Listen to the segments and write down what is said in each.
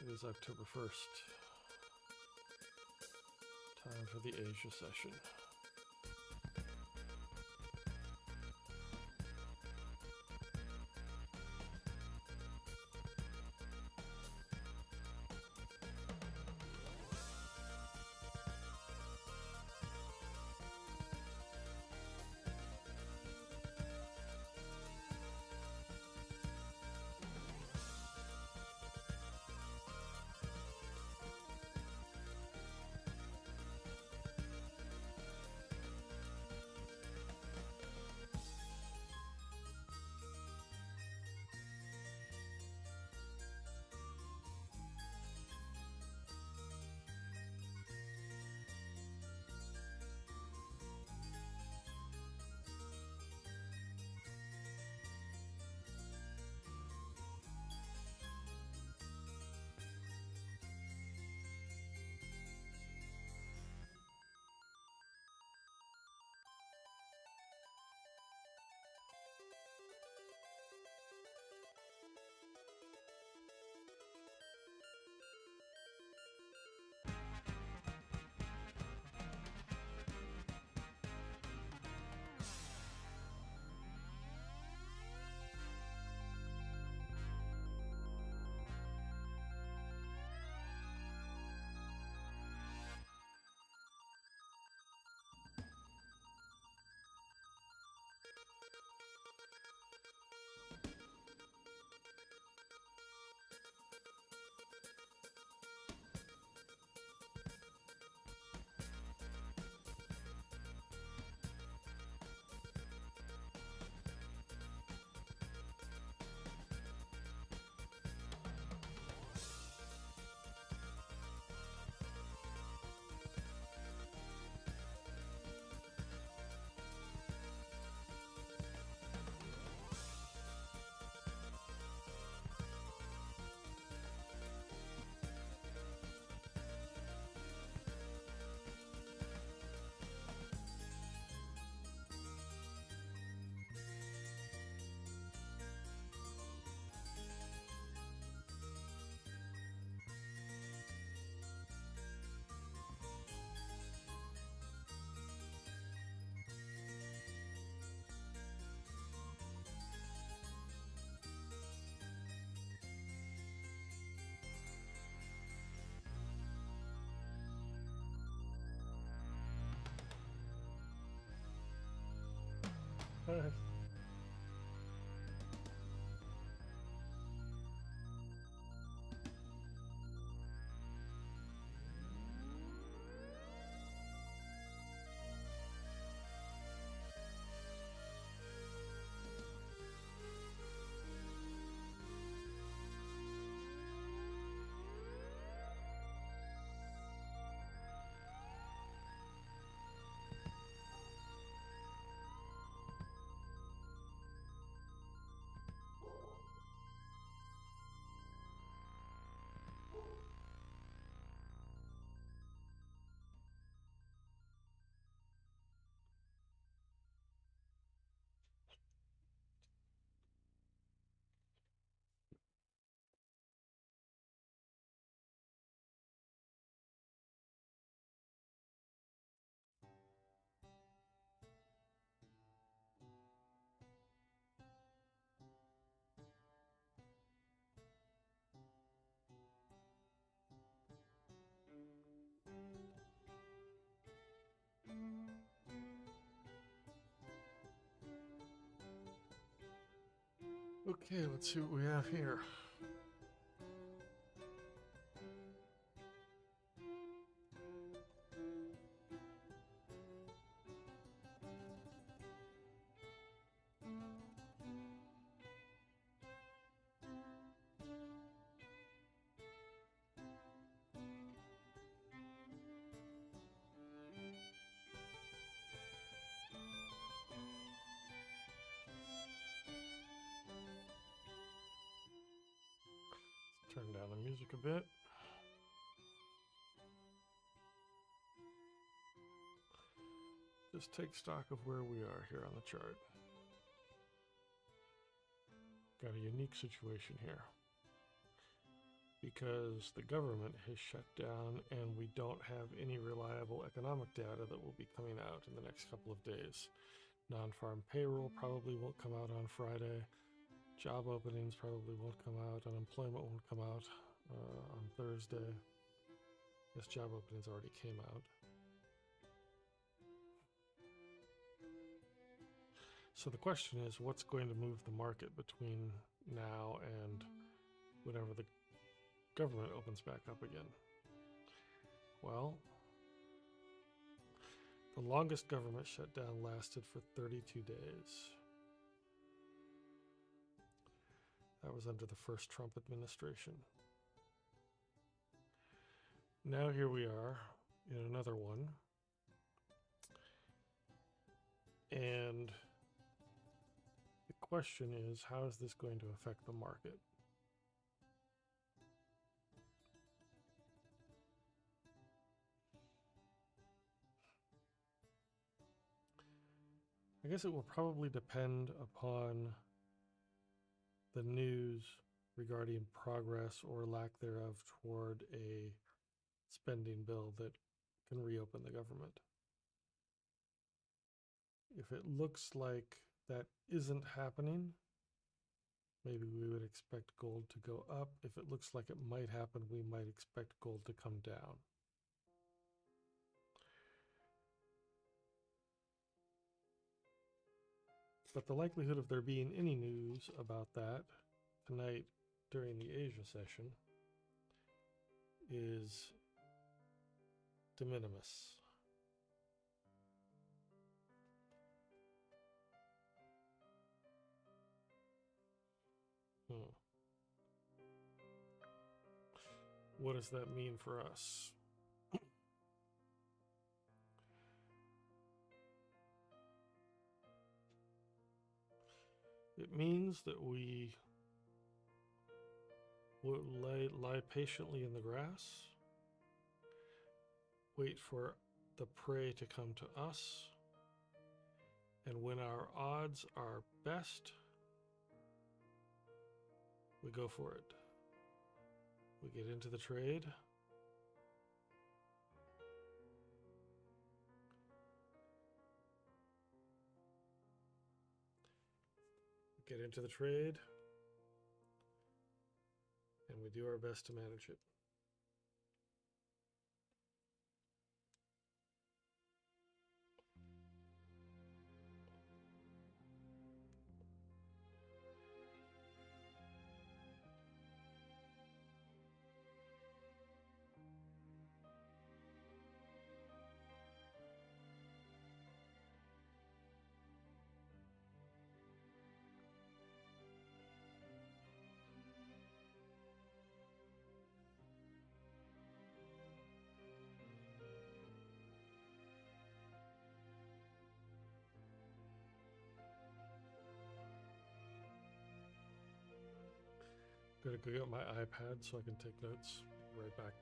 It is October 1st. Time for the Asia session. Okay, let's see what we have here. Turn down the music a bit. Just take stock of where we are here on the chart. Got a unique situation here. because the government has shut down and we don't have any reliable economic data that will be coming out in the next couple of days. Non-farm payroll probably won't come out on Friday. Job openings probably won't come out. Unemployment won't come out on Thursday. Yes, job openings already came out. So the question is, what's going to move the market between now and whenever the government opens back up again? Well, the longest government shutdown lasted for 32 days. That was under the first Trump administration. Now here we are in another one. And the question is, how is this going to affect the market? I guess it will probably depend upon the news regarding progress or lack thereof toward a spending bill that can reopen the government. If it looks like that isn't happening, maybe we would expect gold to go up. If it looks like it might happen, we might expect gold to come down. But the likelihood of there being any news about that tonight during the Asia session is de minimis. What does that mean for us? It means that we will lie patiently in the grass, wait for the prey to come to us, and when our odds are best, we go for it. We get into the trade. Get into the trade, and we do our best to manage it. Gotta go get my iPad so I can take notes. Right back.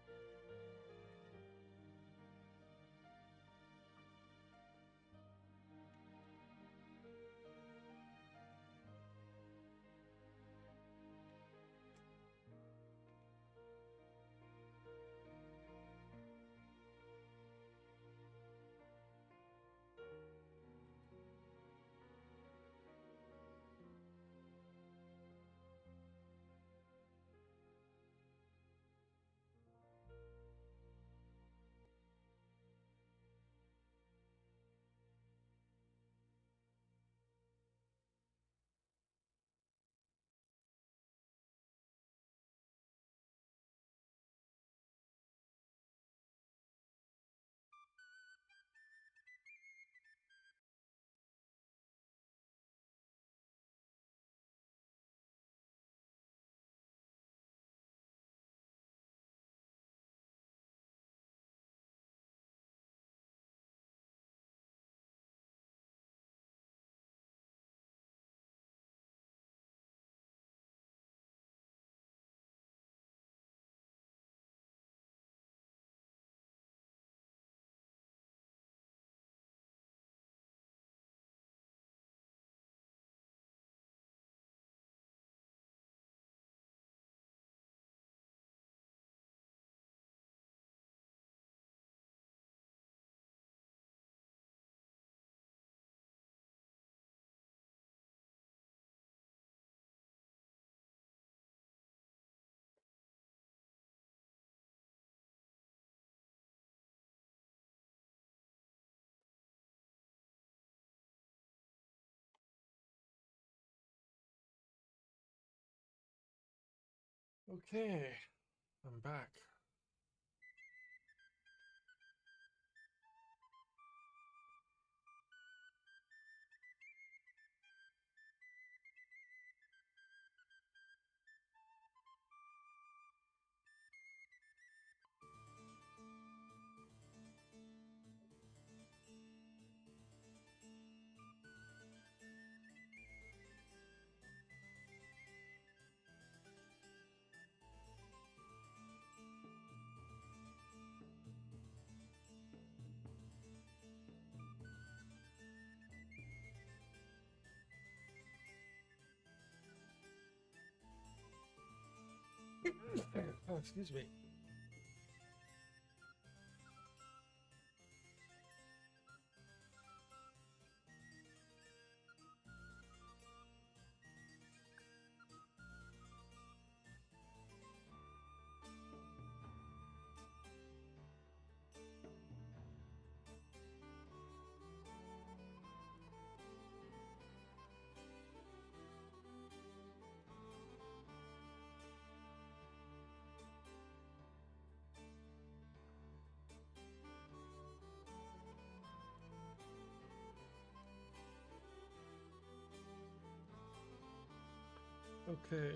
Okay, I'm back. Oh, excuse me. Okay.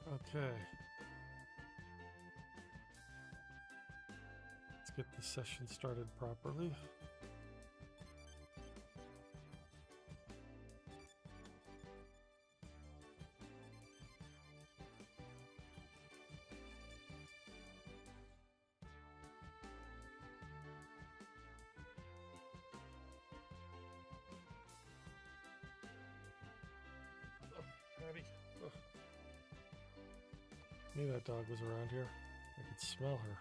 Okay. Let's get the session started properly. Patty. Ugh. Knew that dog was around here. I could smell her.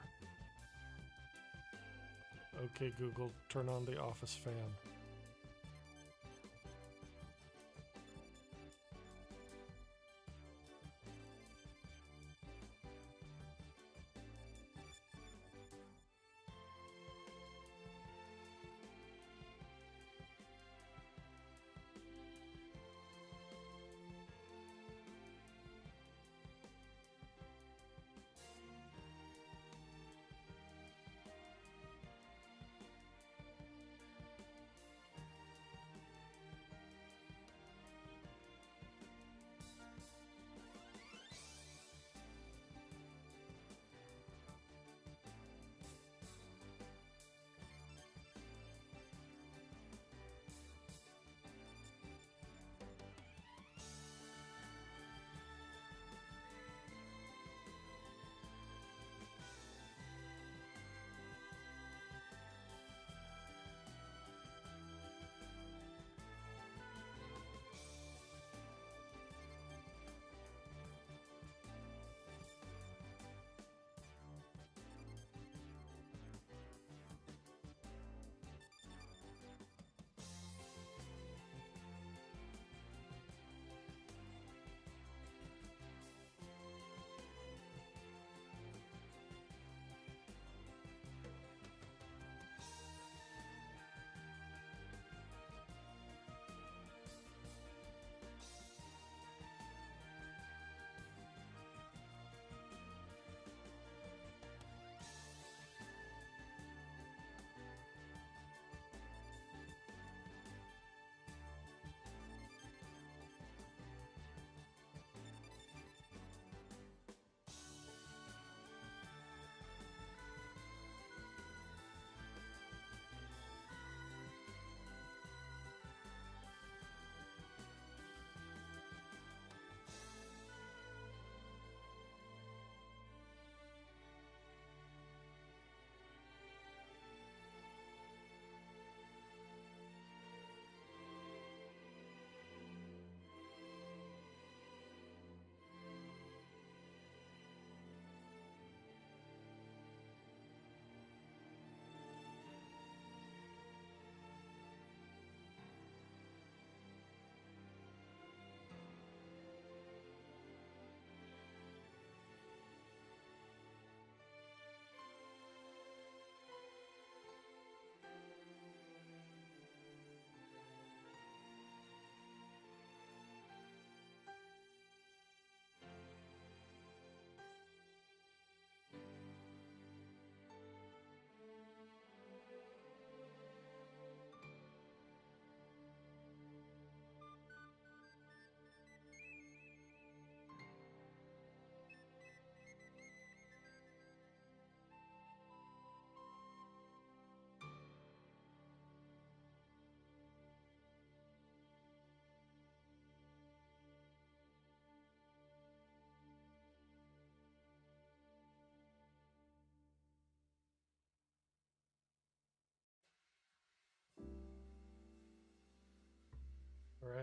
Okay, Google, turn on the office fan.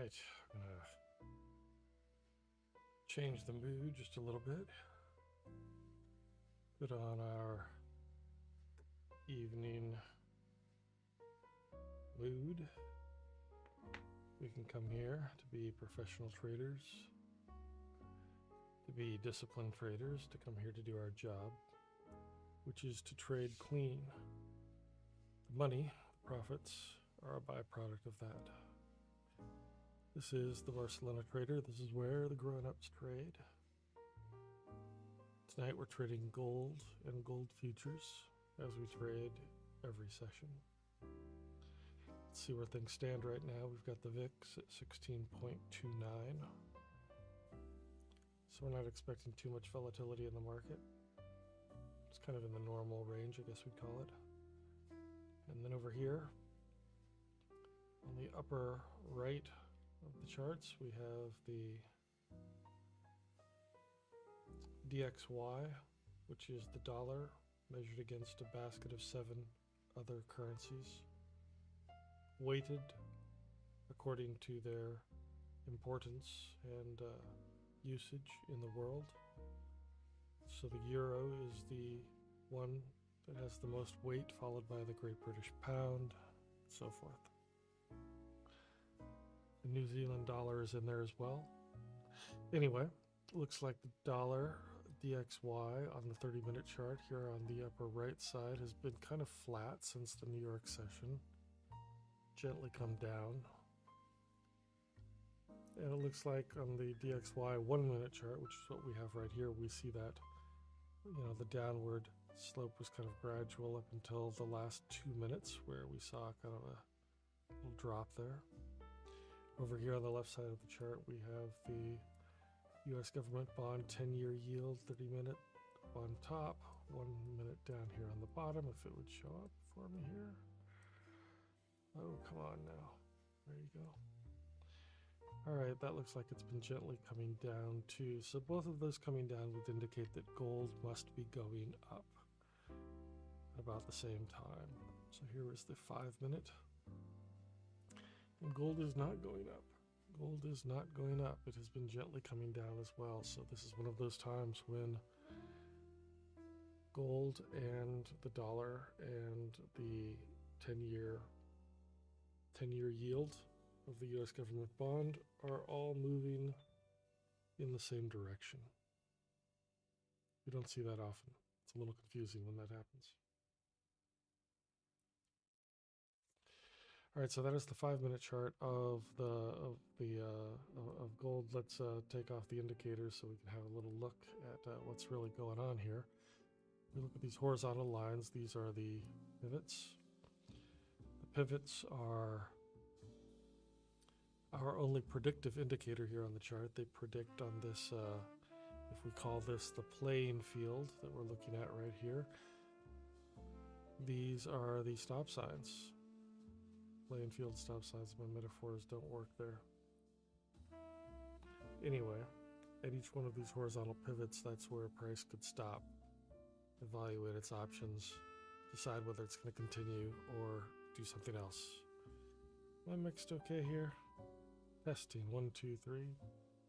right, I'm gonna change the mood just a little bit. Put on our evening mood. We can come here to be professional traders, to be disciplined traders, to come here to do our job, which is to trade clean. The money, the profits, are a byproduct of that. This is the Barcelona Trader. This is where the grown-ups trade. Tonight we're trading gold and gold futures as we trade every session. Let's see where things stand right now. We've got the VIX at 16.29. So we're not expecting too much volatility in the market. It's kind of in the normal range, I guess we'd call it. And then over here, on the upper right of the charts, we have the DXY, which is the dollar measured against a basket of 7 other currencies, weighted according to their importance and usage in the world. So the euro is the one that has the most weight, followed by the Great British Pound, and so forth. The New Zealand dollar is in there as well. Anyway, looks like the dollar DXY on the 30-minute chart here on the upper right side has been kind of flat since the New York session. Gently come down. And it looks like on the DXY 1-minute chart, which is what we have right here, we see that, the downward slope was kind of gradual up until the last 2 minutes, where we saw kind of a little drop there. Over here on the left side of the chart, we have the U.S. government bond 10-year yield, 30-minute on top, 1 minute down here on the bottom, if it would show up for me here. Oh, come on now. There you go. All right, that looks like it's been gently coming down too. So both of those coming down would indicate that gold must be going up at about the same time. So here is the 5-minute. And gold is not going up. Gold is not going up. It has been gently coming down as well. So this is one of those times when gold and the dollar and the 10-year yield of the U.S. government bond are all moving in the same direction. We don't see that often. It's a little confusing when that happens. All right, so that is the 5-minute chart of gold. Let's take off the indicators so we can have a little look at what's really going on here. We look at these horizontal lines. These are the pivots. The pivots are our only predictive indicator here on the chart. They predict on this, if we call this the playing field that we're looking at right here, these are the stop signs. Playing field stop signs, my metaphors don't work there. Anyway, at each one of these horizontal pivots, that's where a price could stop, evaluate its options, decide whether it's going to continue or do something else. Am I mixed okay here? Testing, 1, 2, 3.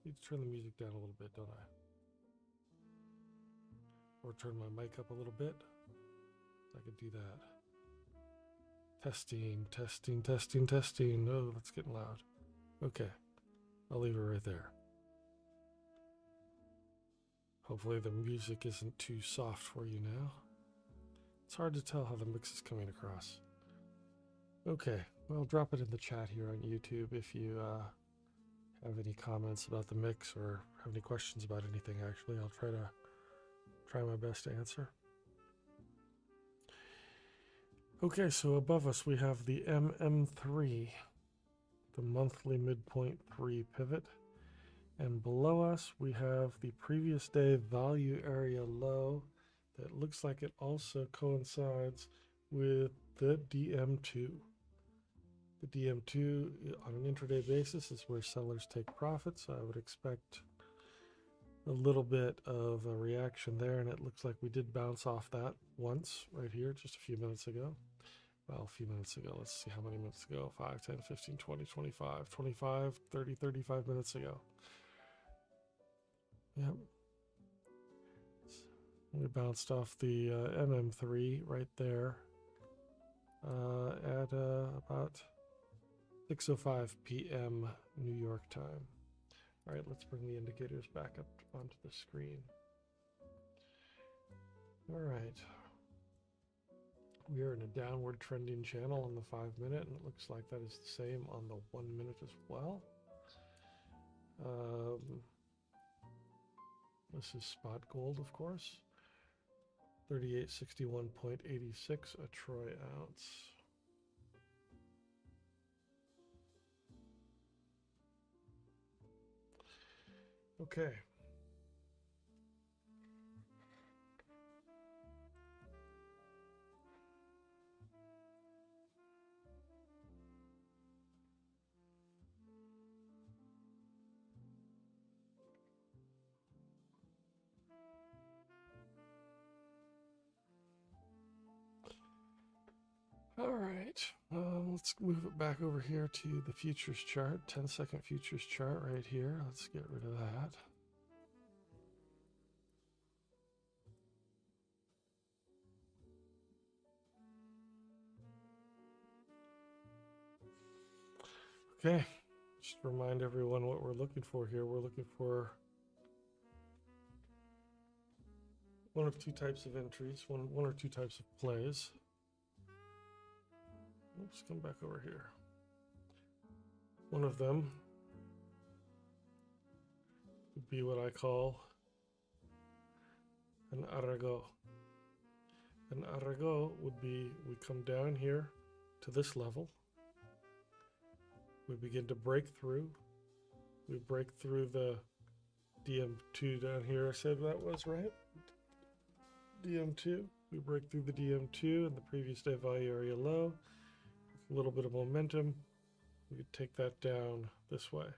Need to turn the music down a little bit, don't I? Or turn my mic up a little bit. I could do that. Testing, testing, testing, testing. Oh, that's getting loud. Okay, I'll leave it right there. Hopefully the music isn't too soft for you now. It's hard to tell how the mix is coming across. Okay, well, drop it in the chat here on YouTube if you have any comments about the mix or have any questions about anything. Actually, I'll try my best to answer. Okay, so above us we have the MM3, the monthly midpoint 3 pivot, and below us we have the previous day value area low that looks like it also coincides with the DM2. The DM2 on an intraday basis is where sellers take profits, so I would expect a little bit of a reaction there, and it looks like we did bounce off that once right here just a few minutes ago. Well, a few minutes ago. Let's see how many minutes ago. 5, 10, 15, 20, 25, 25, 30, 35 minutes ago. Yep. We bounced off the MM3 right there at about 6:05 p.m. New York time. All right, let's bring the indicators back up onto the screen. All right. We are in a downward trending channel on the 5-minute, and it looks like that is the same on the 1-minute as well. This is spot gold, of course. 3861.86 a troy ounce. Okay. All right, let's move it back over here to the futures chart, 10-second futures chart right here. Let's get rid of that. Okay, just remind everyone what we're looking for here. We're looking for one of two types of entries, one or two types of plays. Let's come back over here. One of them would be what I call an arrago. An arrago would be, we come down here to this level. We begin to break through. We break through the DM2 down here. I said that was right. DM2. We break through the DM2 and the previous day value area low. A little bit of momentum. We could take that down this way.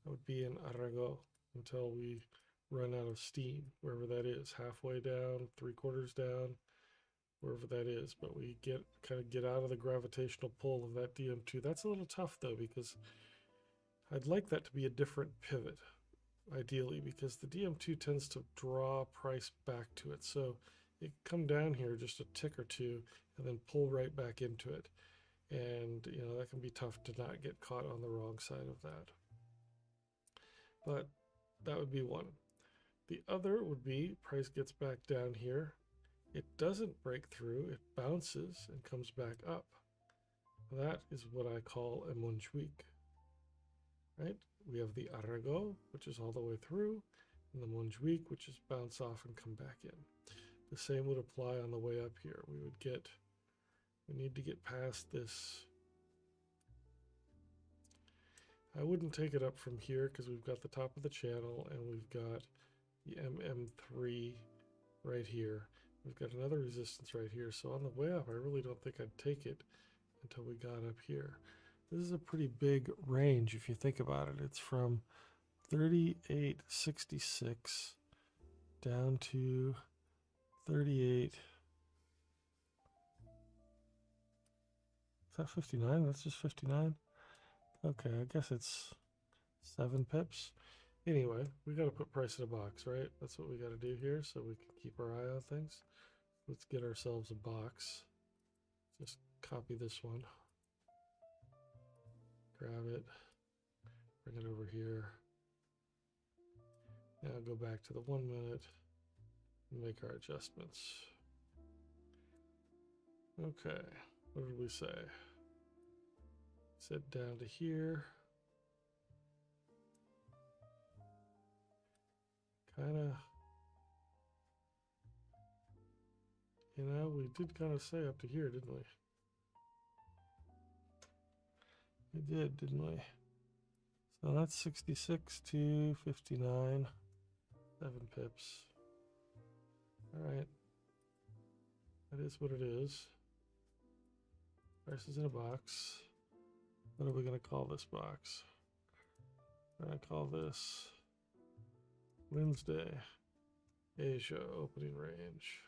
That would be an arrago until we run out of steam, wherever that is, halfway down, 3/4 down, wherever that is. But we kind of get out of the gravitational pull of that DM2. That's a little tough though, because I'd like that to be a different pivot, ideally, because the DM2 tends to draw price back to it. So it come down here just a tick or two and then pull right back into it. And, you know, that can be tough to not get caught on the wrong side of that. But that would be one. The other would be price gets back down here. It doesn't break through. It bounces and comes back up. That is what I call a Montjuic, right? We have the arrago, which is all the way through, and the Montjuic, which is bounce off and come back in. The same would apply on the way up here. We need to get past this. I wouldn't take it up from here because we've got the top of the channel and we've got the MM3 right here. We've got another resistance right here. So on the way up, I really don't think I'd take it until we got up here. This is a pretty big range if you think about it. It's from 38.66 down to 38. Is that 59? That's just 59? Okay, I guess it's 7 pips. Anyway, we got to put price in a box, right? That's what we got to do here so we can keep our eye on things. Let's get ourselves a box. Just copy this one. Grab it. Bring it over here. Now go back to the 1 minute and make our adjustments. Okay, what did we say? Set down to here. Kind of, you know, we did kind of say up to here, didn't we? We did, didn't we? So that's 66 to 59, 7 pips. All right, that is what it is. Price is in a box. What are we going to call this box? We're going to call this Wednesday Asia opening range.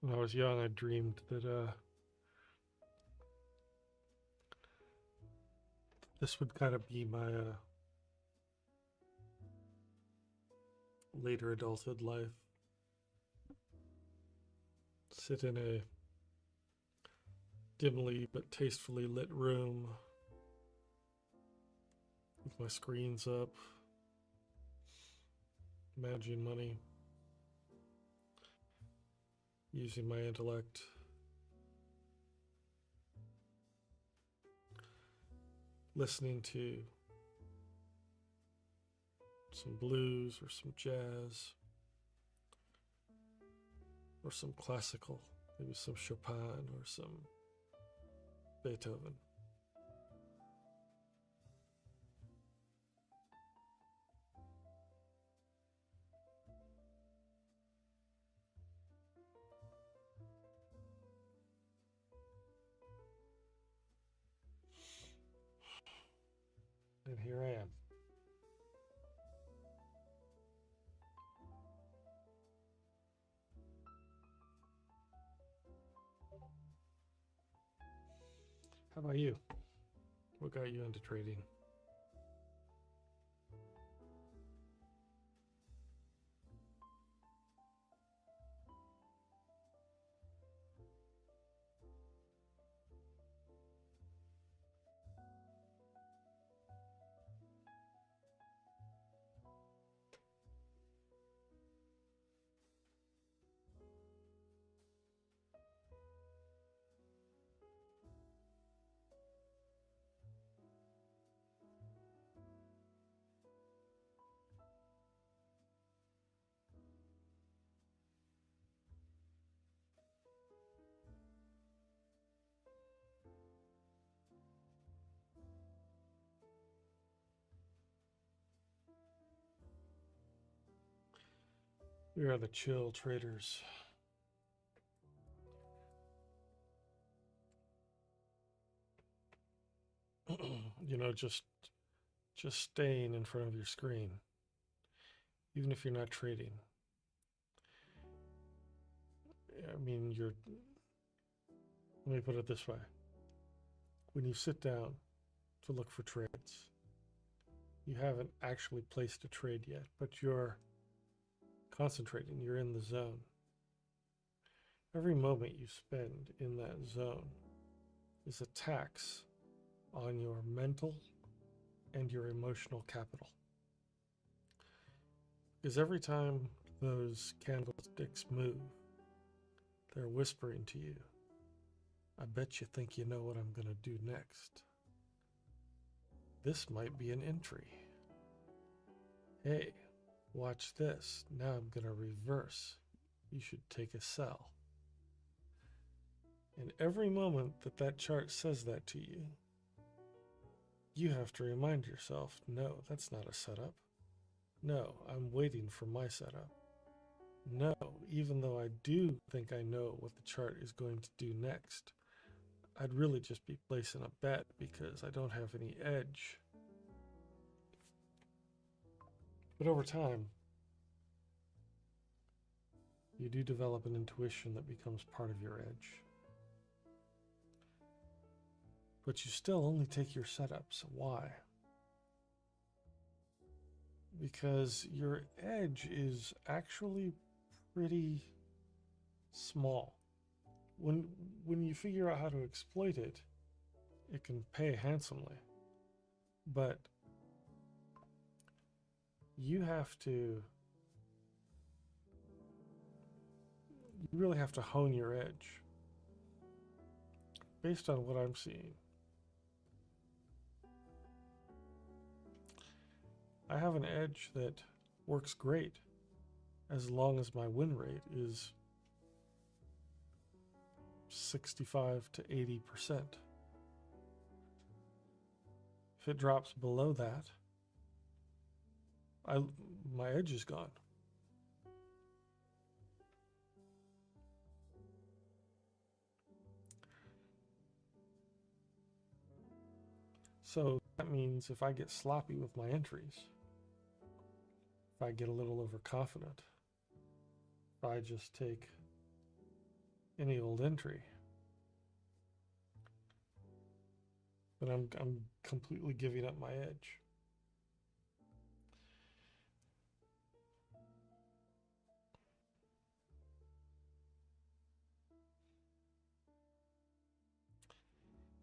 When I was young, I dreamed that this would kind of be my later adulthood life. Sit in a dimly but tastefully lit room with my screens up, managing money, using my intellect, listening to some blues or some jazz or some classical, maybe some Chopin or some Beethoven. And here I am. How about you? What got you into trading? We are the chill traders. You know, just staying in front of your screen, even if you're not trading. I mean, let me put it this way. When you sit down to look for trades, you haven't actually placed a trade yet, but you're concentrating, you're in the zone. Every moment you spend in that zone is a tax on your mental and your emotional capital. Because every time those candlesticks move, they're whispering to you, I bet you think you know what I'm going to do next. This might be an entry. Hey, watch this. Now I'm going to reverse. You should take a sell. And every moment that chart says that to you, you have to remind yourself, no, that's not a setup. No, I'm waiting for my setup. No, even though I do think I know what the chart is going to do next, I'd really just be placing a bet because I don't have any edge. But over time, you do develop an intuition that becomes part of your edge. But you still only take your setups. Why? Because your edge is actually pretty small. When you figure out how to exploit it, it can pay handsomely. But you really have to hone your edge. Based on what I'm seeing, I have an edge that works great as long as my win rate is 65 to 80%. If it drops below that, my edge is gone. So that means if I get sloppy with my entries, if I get a little overconfident, if I just take any old entry. But I'm completely giving up my edge.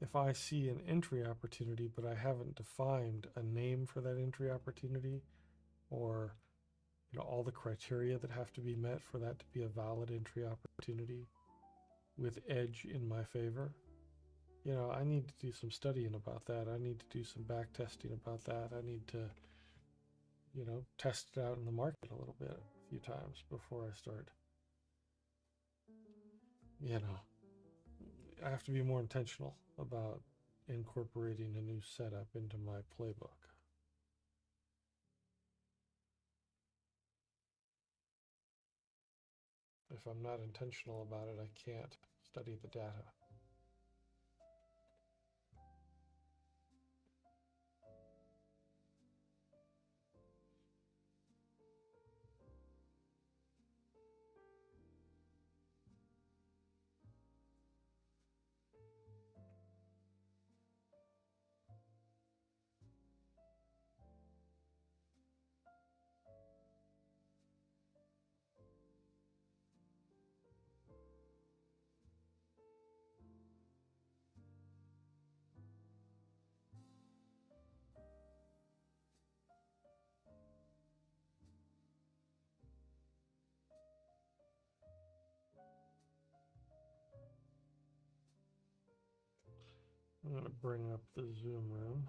If I see an entry opportunity, but I haven't defined a name for that entry opportunity, or all the criteria that have to be met for that to be a valid entry opportunity with edge in my favor, I need to do some studying about that. I need to do some back testing about that. I need to, test it out in the market a little bit, a few times before I start. I have to be more intentional about incorporating a new setup into my playbook. If I'm not intentional about it, I can't study the data. I'm going to bring up the Zoom room.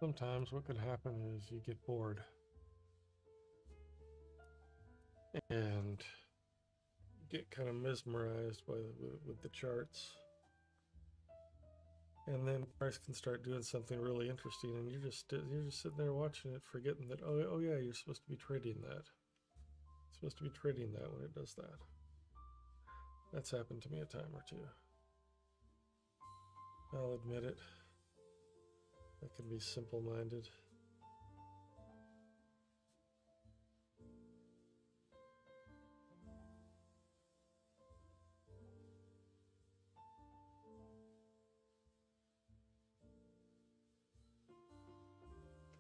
Sometimes what could happen is you get bored and get kind of mesmerized by with the charts, and then price can start doing something really interesting, and you're just sitting there watching it, forgetting that oh yeah, you're supposed to be trading that. Supposed to be trading that when it does that. That's happened to me a time or two. I'll admit it. I can be simple-minded.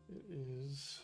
It is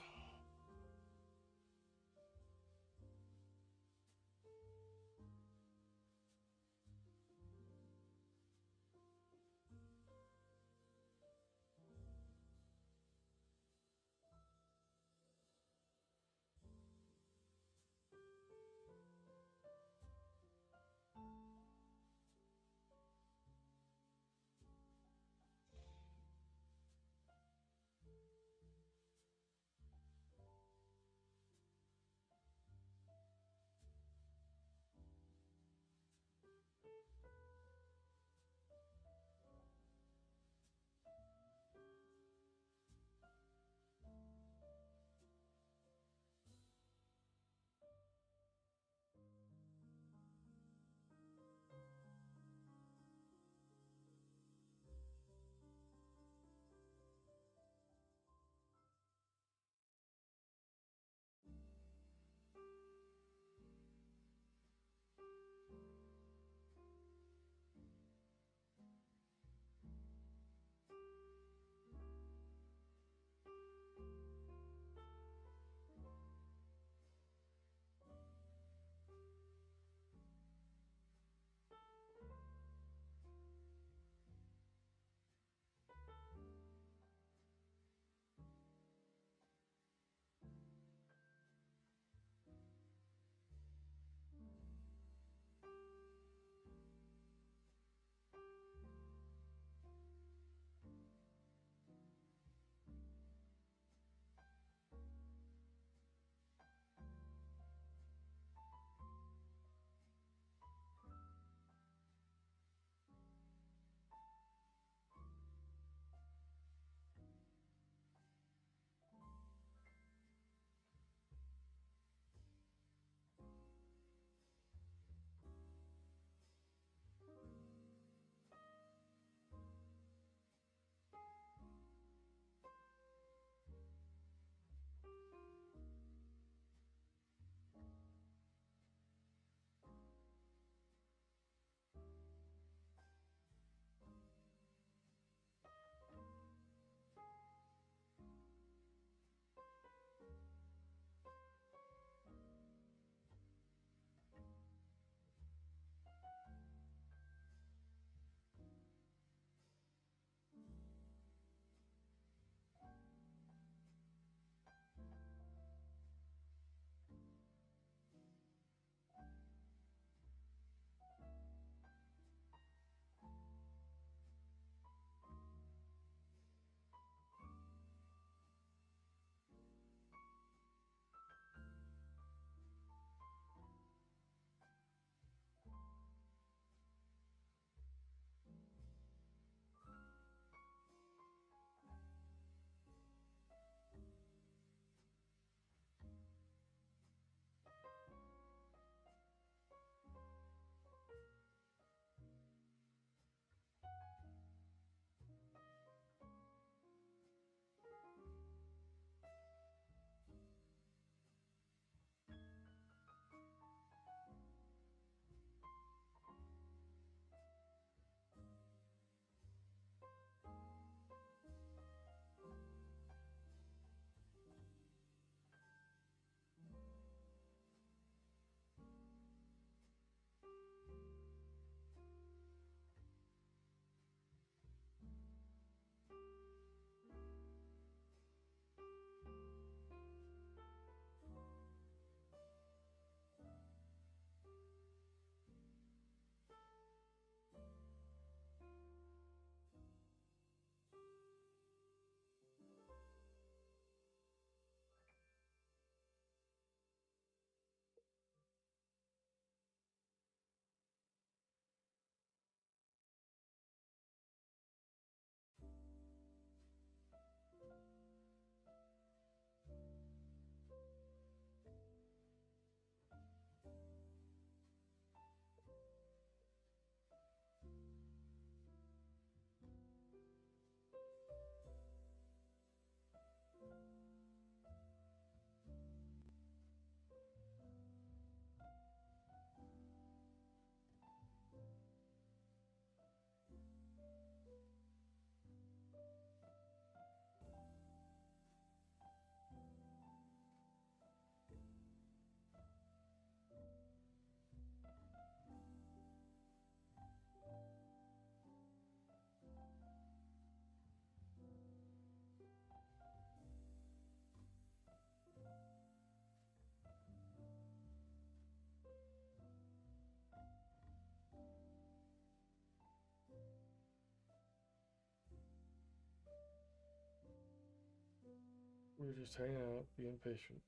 We're just hanging out, being patient.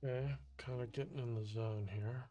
Okay, kind of getting in the zone here.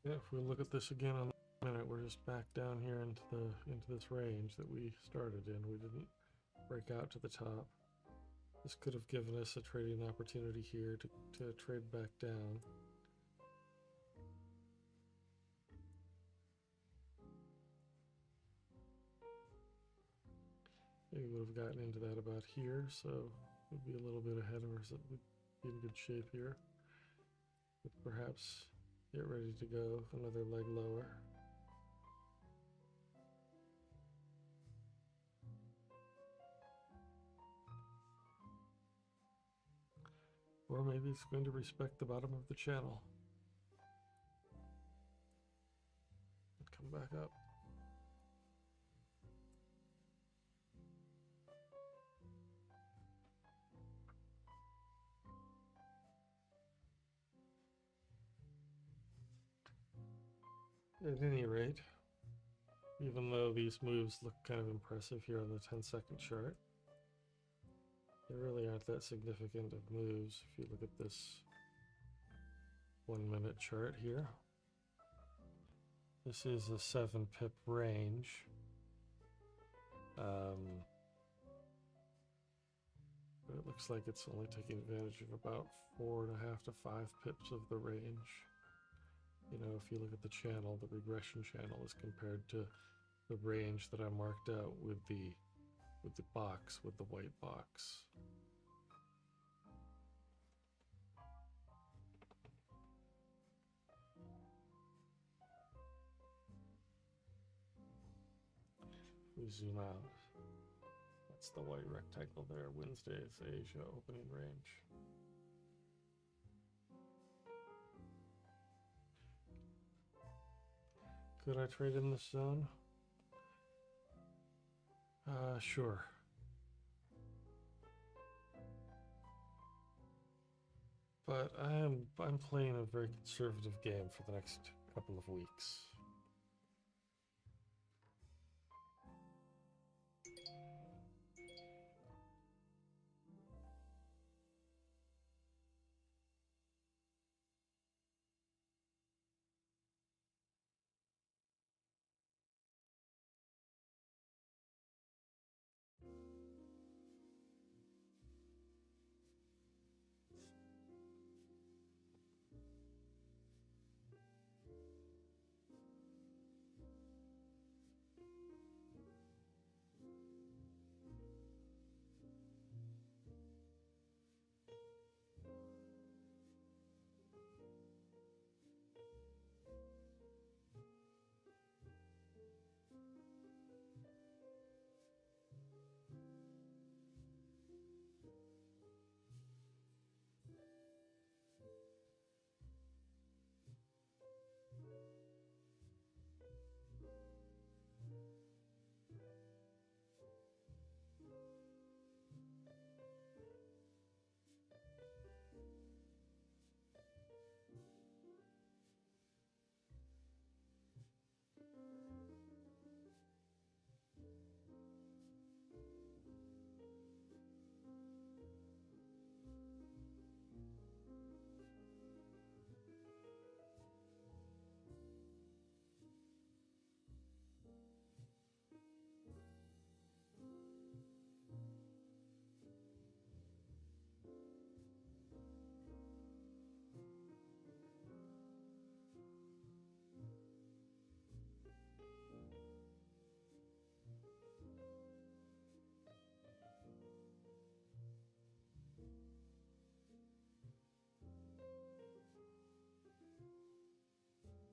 Yeah, if we look at this again in a minute, we're just back down here into this range that we started in. We didn't break out to the top. This could have given us a trading opportunity here to trade back down. Maybe we would have gotten into that about here, so we'd be a little bit ahead of us. We'd be in good shape here. But perhaps get ready to go another leg lower. Or maybe it's going to respect the bottom of the channel and come back up. At any rate, even though these moves look kind of impressive here on the 10-second chart, they really aren't that significant of moves if you look at this 1-minute chart here. This is a 7-pip range. But it looks like it's only taking advantage of about 4.5 to 5 pips of the range. You know, if you look at the channel, the regression channel is compared to the range that I marked out with the box, with the white box. We zoom out. That's the white rectangle there. Wednesday's Asia opening range. Could I trade in this zone? Sure. But I'm playing a very conservative game for the next couple of weeks.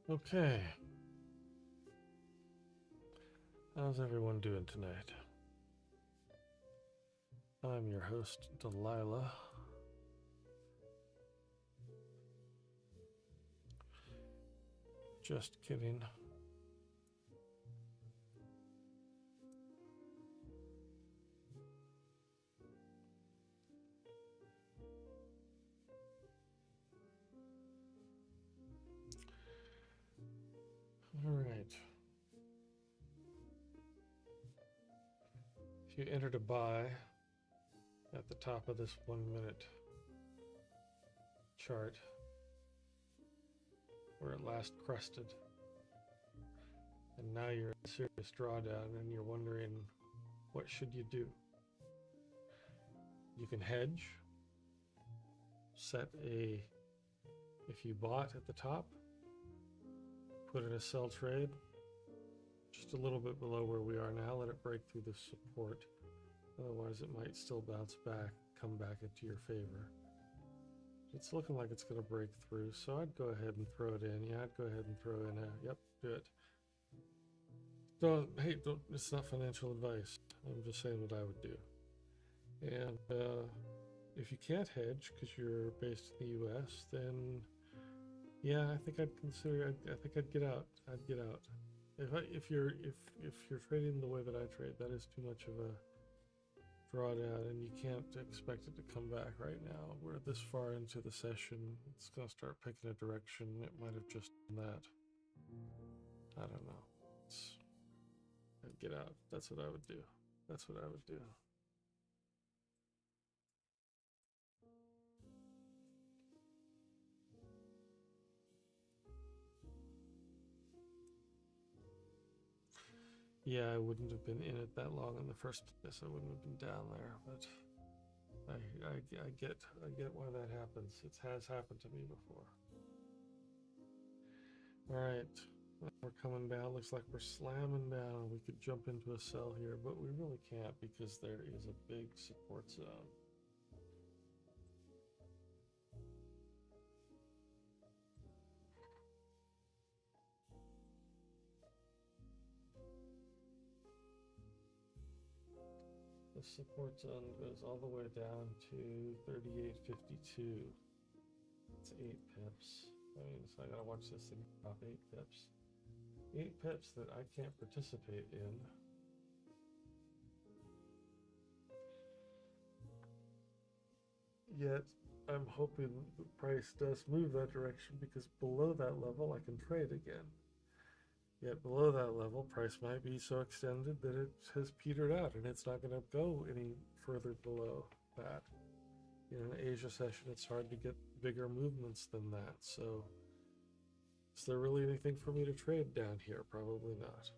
Okay. How's everyone doing tonight? I'm your host, Delilah. Just kidding. All right. If you entered a buy at the top of this 1-minute chart, where it last crested. And now you're in a serious drawdown and you're wondering, what should you do? You can hedge, set a, if you bought at the top, put in a sell trade, just a little bit below where we are now, let it break through the support. Otherwise it might still bounce back, come back into your favor. It's looking like it's going to break through, so I'd go ahead and throw it in. Yeah, I'd go ahead and throw in a, yep, do it. Don't, it's not financial advice. I'm just saying what I would do. And if you can't hedge because you're based in the US, then yeah, I think I'd consider, I think I'd get out. I'd get out. If you're trading the way that I trade, that is too much of a drawdown, and you can't expect it to come back right now. We're this far into the session. It's going to start picking a direction. It might have just done that. I don't know. I'd get out. That's what I would do. That's what I would do. Yeah, I wouldn't have been in it that long in the first place. I wouldn't have been down there, but I get why that happens. It has happened to me before. All right, we're coming down. Looks like we're slamming down. We could jump into a sell here, but we really can't because there is a big support zone. The support zone goes all the way down to 38.52. It's 8 pips. I mean, so I gotta watch this thing drop 8 pips. 8 pips that I can't participate in. Yet, I'm hoping the price does move that direction because below that level I can trade again. Yet below that level, price might be so extended that it has petered out and it's not going to go any further below that. In an Asia session, it's hard to get bigger movements than that. So, is there really anything for me to trade down here? Probably not.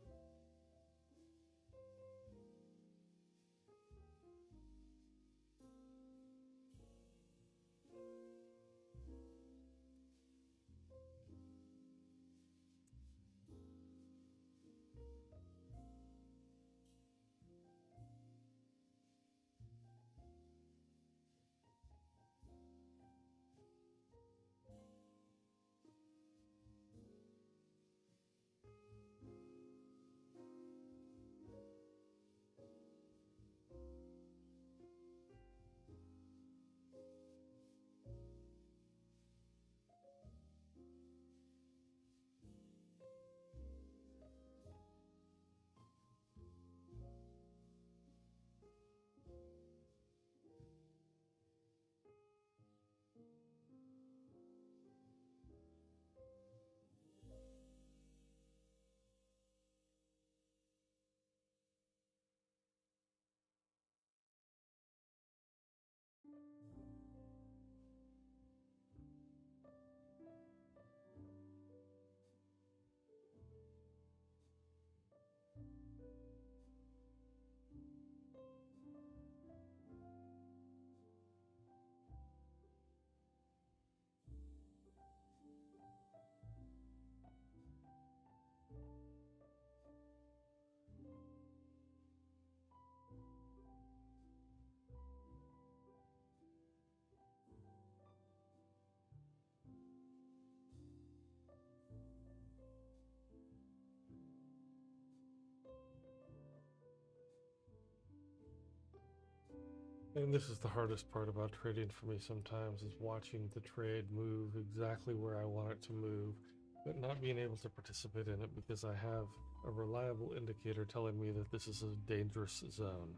And this is the hardest part about trading for me sometimes, is watching the trade move exactly where I want it to move, but not being able to participate in it because I have a reliable indicator telling me that this is a dangerous zone.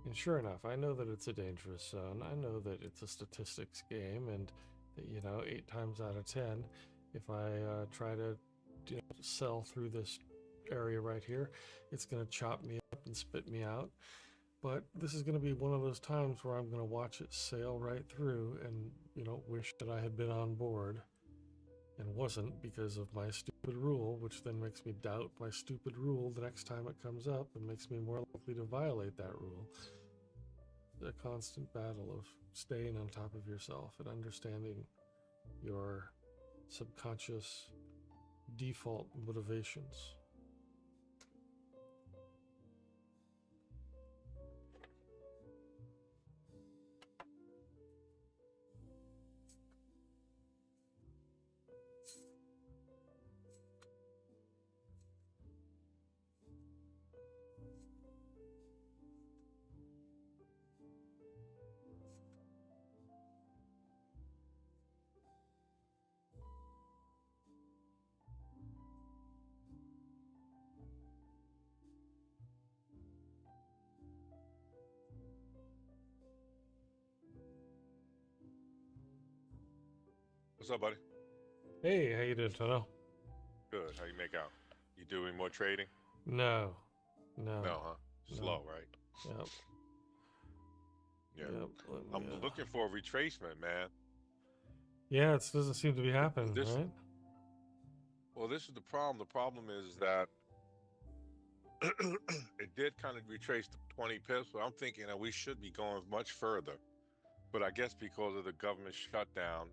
And sure enough, I know that it's a dangerous zone. I know that it's a statistics game, and that, you know, 8 times out of 10, if I try to sell through this area right here, it's going to chop me up and spit me out. But this is going to be one of those times where I'm going to watch it sail right through and, you know, wish that I had been on board. and wasn't because of my stupid rule, which then makes me doubt my stupid rule the next time it comes up and makes me more likely to violate that rule. A constant battle of staying on top of yourself and understanding your subconscious default motivations. What's up, buddy? Hey, how you doing, Tono? Good. How you make out? You doing more trading? No, no, No, huh? no. Slow, right? Yep, Yeah. yep. Let me, I'm looking for a retracement, man. yeah, it doesn't seem to be happening, This, right? well, this is the problem. The problem is that it did kind of retrace the 20 pips, but I'm thinking that we should be going much further. But I guess because of the government shutdown,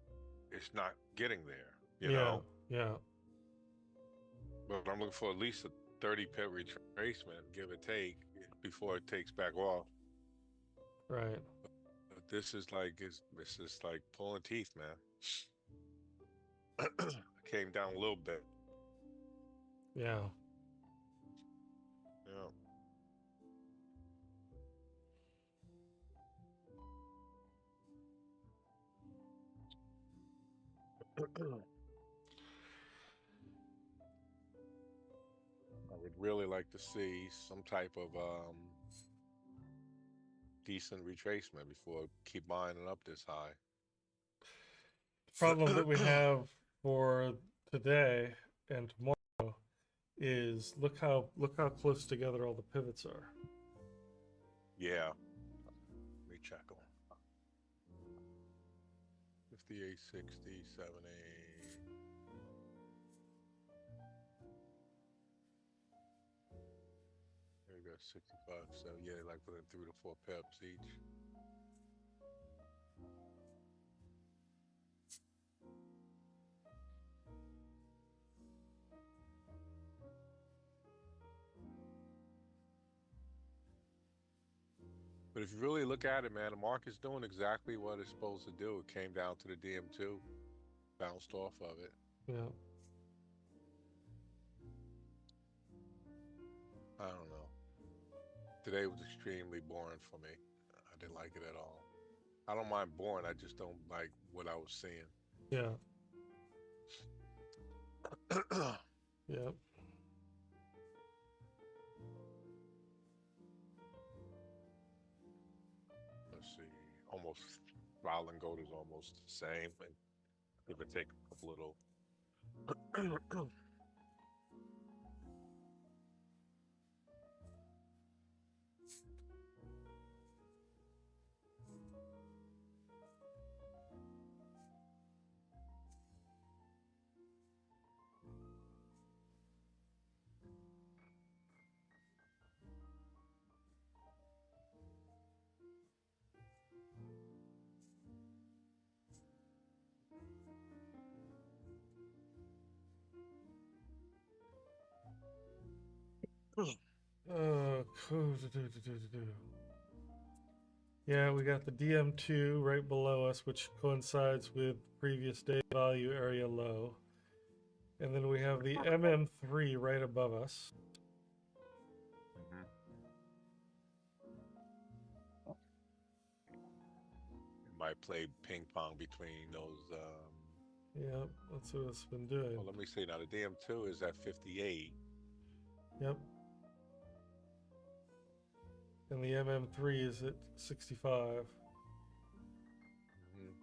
it's not getting there, you Yeah, know? yeah, But I'm looking for at least a 30 pip retracement, give or take, before it takes back off. right. But this is like, it's just like pulling teeth, man. Came down a little bit. Yeah. Yeah. I would really like to see some type of decent retracement before keep buying it up this high. The problem that we have for today and tomorrow is look how close together all the pivots are. Yeah. Let me check them. 58, 60, 70. Here we go, 65. So yeah, like within 3 to 4 pips each. But if you really look at it, man, the market's doing exactly what it's supposed to do. It came down to the DM2, bounced off of it. Yeah. I don't know. Today was extremely boring for me. I didn't like it at all. I don't mind boring. I just don't like what I was seeing. Yeah. Yep. Let's see. Almost Violent Gold is almost the same, and give or take a little. Cool. Yeah, we got the DM2 right below us, which coincides with previous day value area low. And then we have the MM3 right above us. Mhm. It might play ping pong between those. Yep, that's what it's been doing. Well, let me see. Now the DM2 is at 58. Yep. And the MM3 is at 65. Mhm.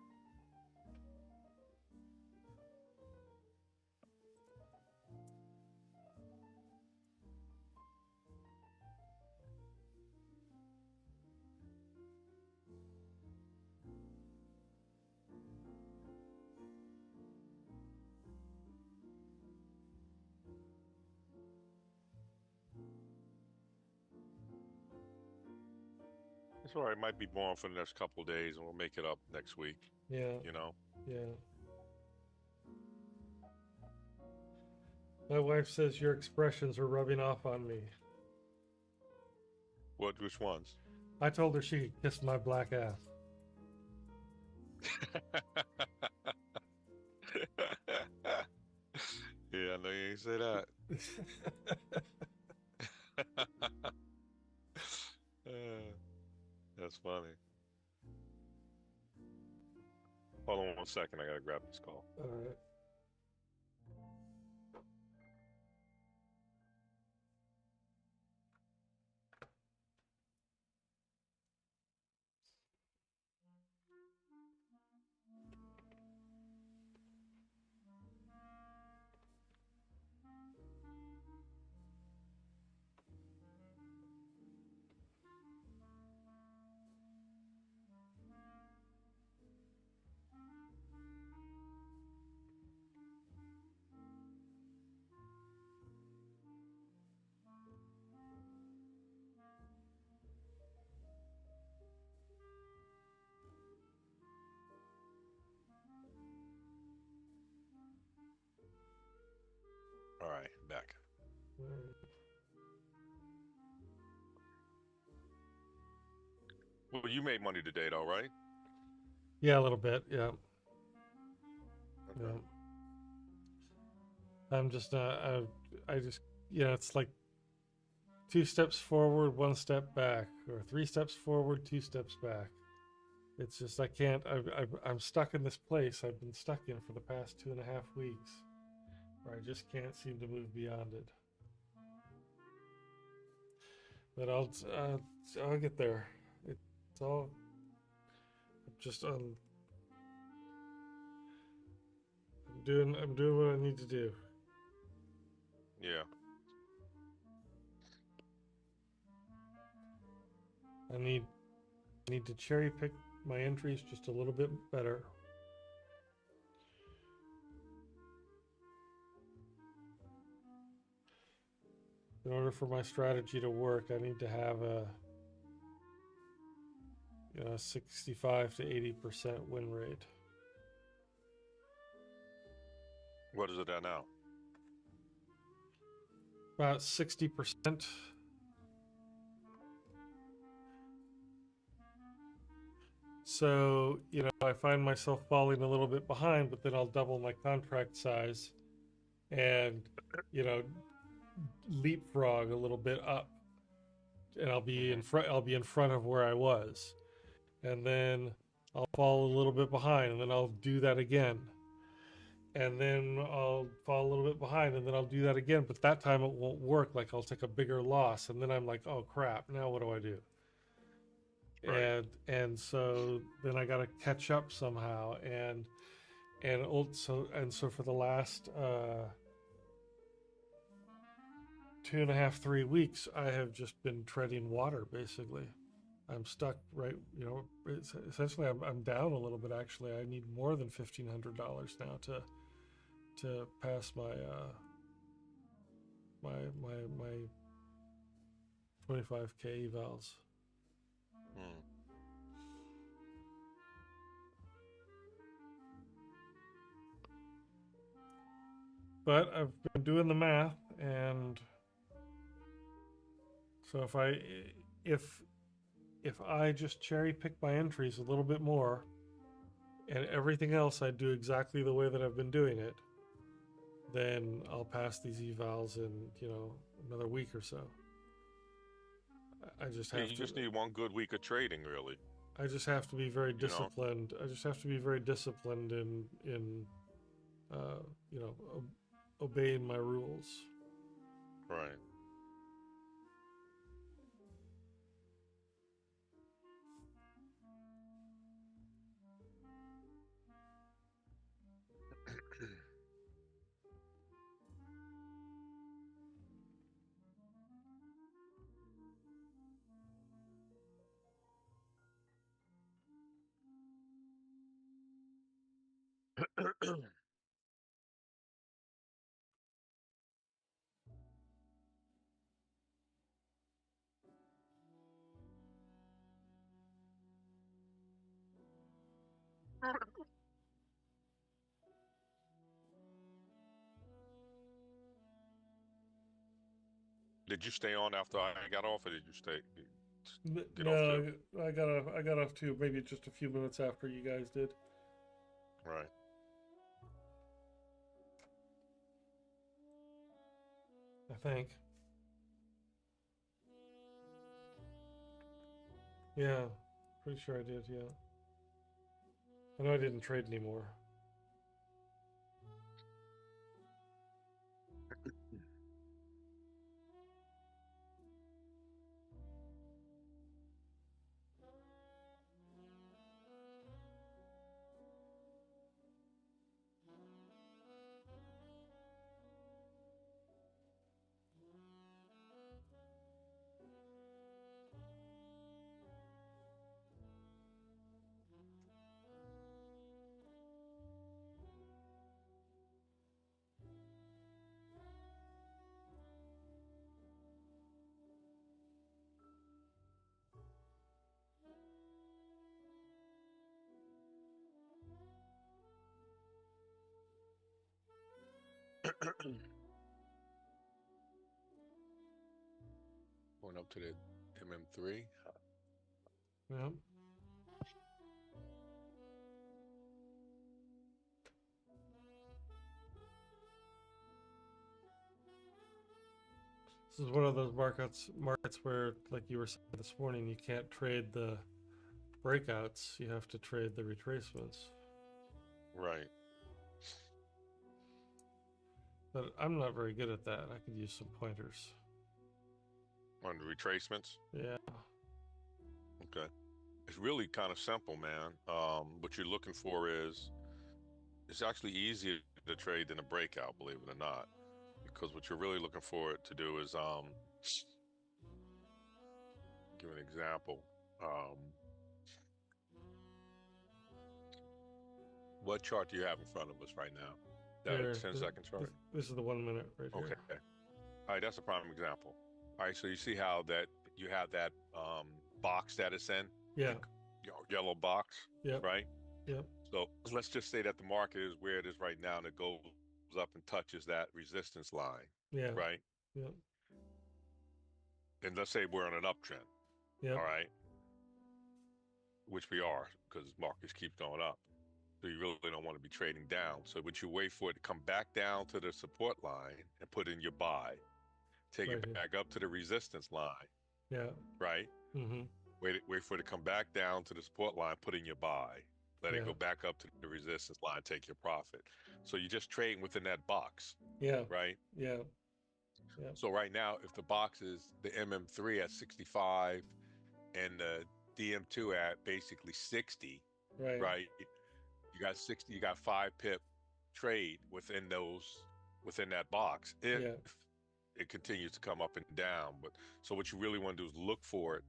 It's all right. It might be born for the next couple of days, and we'll make it up next week. Yeah, You know yeah. My wife says your expressions are rubbing off on me. what? Which ones? I told her she could kiss my black ass. Yeah, I know you ain't say that. Uh, that's funny. Hold on 1 second. I gotta grab this call. All right. All right, back. Well, you made money today, though, right? Yeah, a little bit. Yeah, Okay. yeah. I'm just I just it's like 2 steps forward, 1 step back, or 3 steps forward, 2 steps back. It's just I can't. I'm stuck in this place I've been stuck in for the past 2.5 weeks, where I just can't seem to move beyond it. But I'll get there. It's all just I'm doing what I need to do. Yeah. I need to cherry pick my entries just a little bit better. In order for my strategy to work, I need to have a 65 to 80% win rate. What is it at now? About 60%. So, I find myself falling a little bit behind, but then I'll double my contract size and, leapfrog a little bit up, and I'll be in front. I'll be in front of where I was, and then I'll fall a little bit behind, and then I'll do that again, and then I'll fall a little bit behind, and then I'll do that again. But that time it won't work. Like I'll take a bigger loss, and then I'm like, oh crap! Now what do I do? Right. And so then I got to catch up somehow, and so for the last 2.5, 3 weeks, I have just been treading water basically. I'm stuck right, essentially I'm down a little bit actually. I need more than $1,500 now to pass my 25K evals. Hmm. But I've been doing the math, and so if if I just cherry pick my entries a little bit more, and everything else I do exactly the way that I've been doing it, then I'll pass these evals in another week or so. I just Yeah, have you to. just need one good week of trading, really. I just have to be very You know. disciplined. I just have to be very disciplined in uh, you know obeying my rules. Right. Did you stay on after I got off, or did you get off too? No, I got off too. Maybe just a few minutes after you guys did. Right. I think. Yeah, pretty sure I did. Yeah. I know I didn't trade anymore. Going up to the MM3. Yeah. This is one of those markets where, like you were saying this morning, you can't trade the breakouts. You have to trade the retracements. Right. But I'm not very good at that. I could use some pointers. On the retracements. Yeah. Okay. It's really kind of simple, man. What you're looking for is it's actually easier to trade than a breakout, believe it or not, because what you're really looking for it to do is give an example. Um, what chart do you have in front of us right now? That a Here, 10-second chart? this is the 1 minute right Okay. here. All right, that's a prime example. All right, so you see how that you have that box that it's in, Yeah. the yellow box, Yep. right? Yep. So let's just say that the market is where it is right now, and it goes up and touches that resistance line, Yeah. right? Yep. And let's say we're on an uptrend, Yep. all right, which we are because markets keep going up. So you really don't want to be trading down. So would you wait for it to come back down to the support line and put in your buy, take Right it here. back up to the resistance line, Yeah. right? Mm-hmm. Wait for it to come back down to the support line, put in your buy, let it Yeah. go back up to the resistance line, take your profit. So you're just trading within that box, Yeah. right? Yeah. Yeah. So right now, if the box is the MM3 at 65 and the DM2 at basically 60, Right. right? You got 60, you got 5 pip trade within that box if Yeah. it continues to come up and down. But so what you really want to do is look for it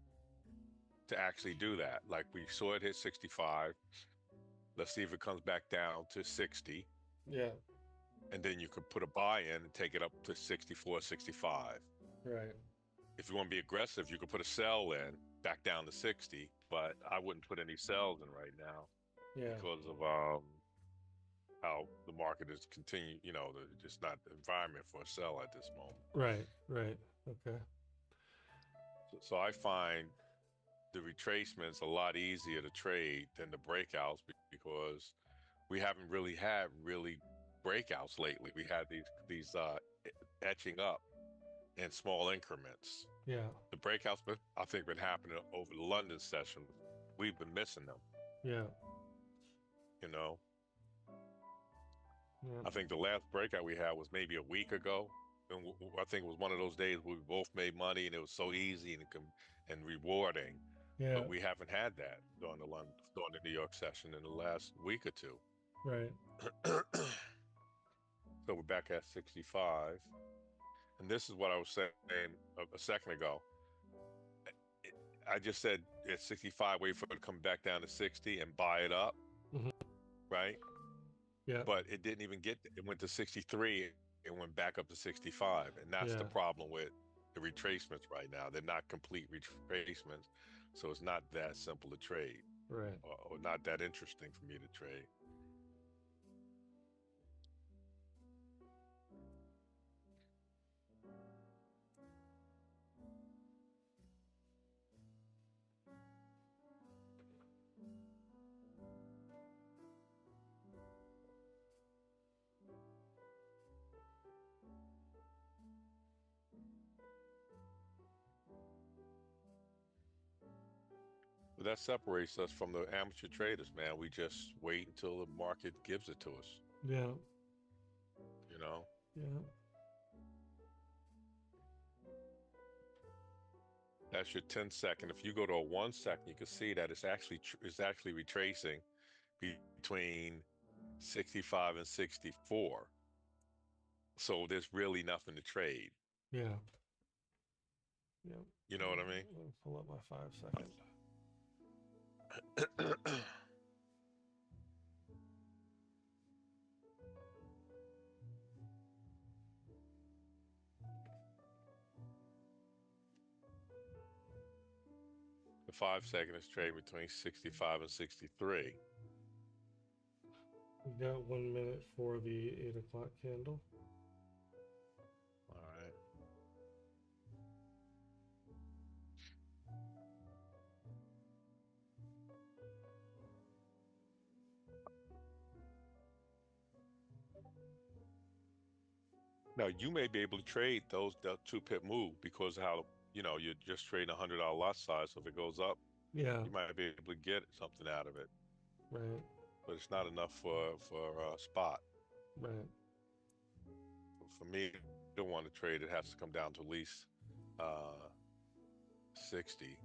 to actually do that. Like we saw it hit 65. Let's see if it comes back down to 60. Yeah. And then you could put a buy in and take it up to 64, 65. Right. If you want to be aggressive, you could put a sell in back down to 60, but I wouldn't put any sells in right now Yeah. because of how the market is continuing, just not the environment for a sell at this moment. Right. Right. Okay. So I find the retracements a lot easier to trade than the breakouts because we haven't really had breakouts lately. We had these etching up in small increments. Yeah. The breakouts, I think, been happening over the London session. We've been missing them. Yeah. You know, Yeah. I think the last breakout we had was maybe a week ago, and I think it was one of those days where we both made money and it was so easy and rewarding. Yeah. But we haven't had that during the New York session in the last week or two. Right. So we're back at 65. And this is what I was saying a second ago. I just said at 65, wait for it to come back down to 60 and buy it up, Mm-hmm. right? Yeah. But it didn't even it went to 63 and went back up to 65. And that's the Yeah. problem with the retracements right now. They're not complete retracements. So it's not that simple to trade. Right. or not that interesting for me to trade. But that separates us from the amateur traders, man. We just wait until the market gives it to us, Yeah. you know? Yeah. That's your 10-second. If you go to a 1 second, you can see that it's actually retracing between 65 and 64. So there's really nothing to trade. Yeah. Yeah. You know what I mean? Let me pull up my 5-second. The 5 second is trading between 65 and 63. We got 1 minute for the 8 o'clock candle. All right. Now you may be able to trade that 2 pip move because of how you're just trading $100 lot size. So if it goes up, Yeah. you might be able to get something out of it, Right. but it's not enough for spot. Right. For me to want to trade, it has to come down to at least 60.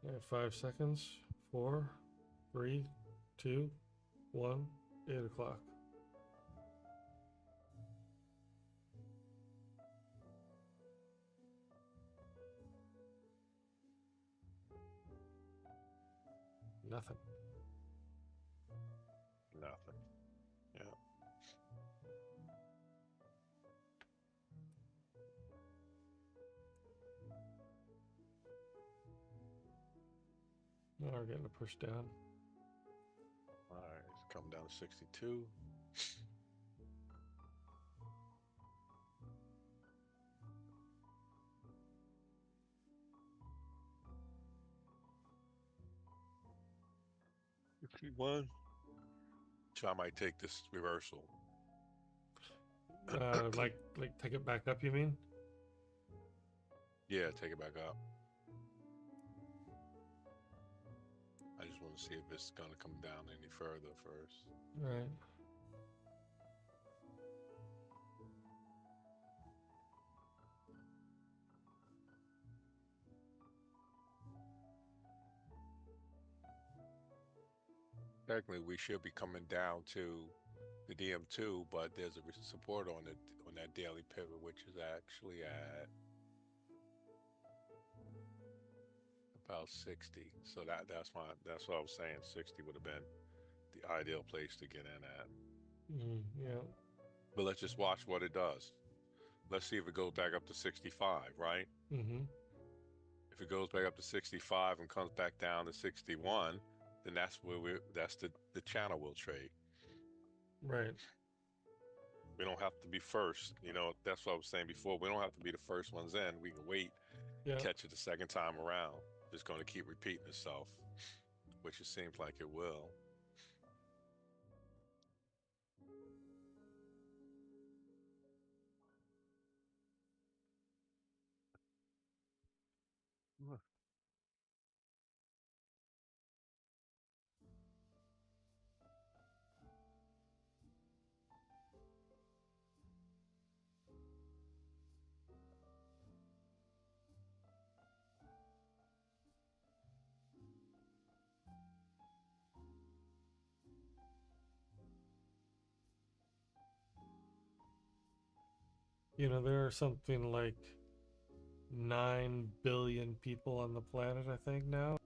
Yeah, 5 seconds. 4, 3, 2, 1. 8 o'clock. Nothing. Nothing. Yeah. Now we're getting a push down. All right. It's coming down to 62. One. So I might take this reversal. Like take it back up, you mean? Yeah, take it back up. I just want to see if it's going to come down any further first. Right. Technically, we should be coming down to the DM2, but there's a support on that daily pivot, which is actually at about 60. So that's what I was saying. 60 would have been the ideal place to get in at. Yeah. But let's just watch what it does. Let's see if it goes back up to 65, right? Mm-hmm. If it goes back up to 65 and comes back down to 61, then that's the channel we'll trade. Right. We don't have to be first. That's what I was saying before. We don't have to be the first ones in. We can wait, Yeah. catch it the second time around. It's going to keep repeating itself, which it seems like it will. There are something like 9 billion people on the planet, I think now.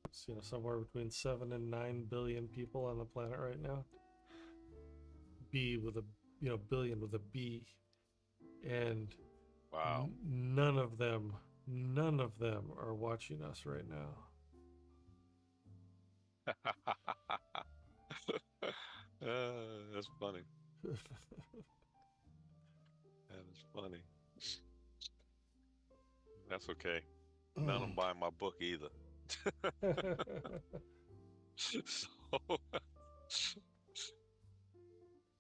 It's, somewhere between 7 and 9 billion people on the planet right now. B with a, billion with a B. and Wow. none of them are watching us right now. That's funny. That is funny. That's okay. None of them buying my book either. So, oh,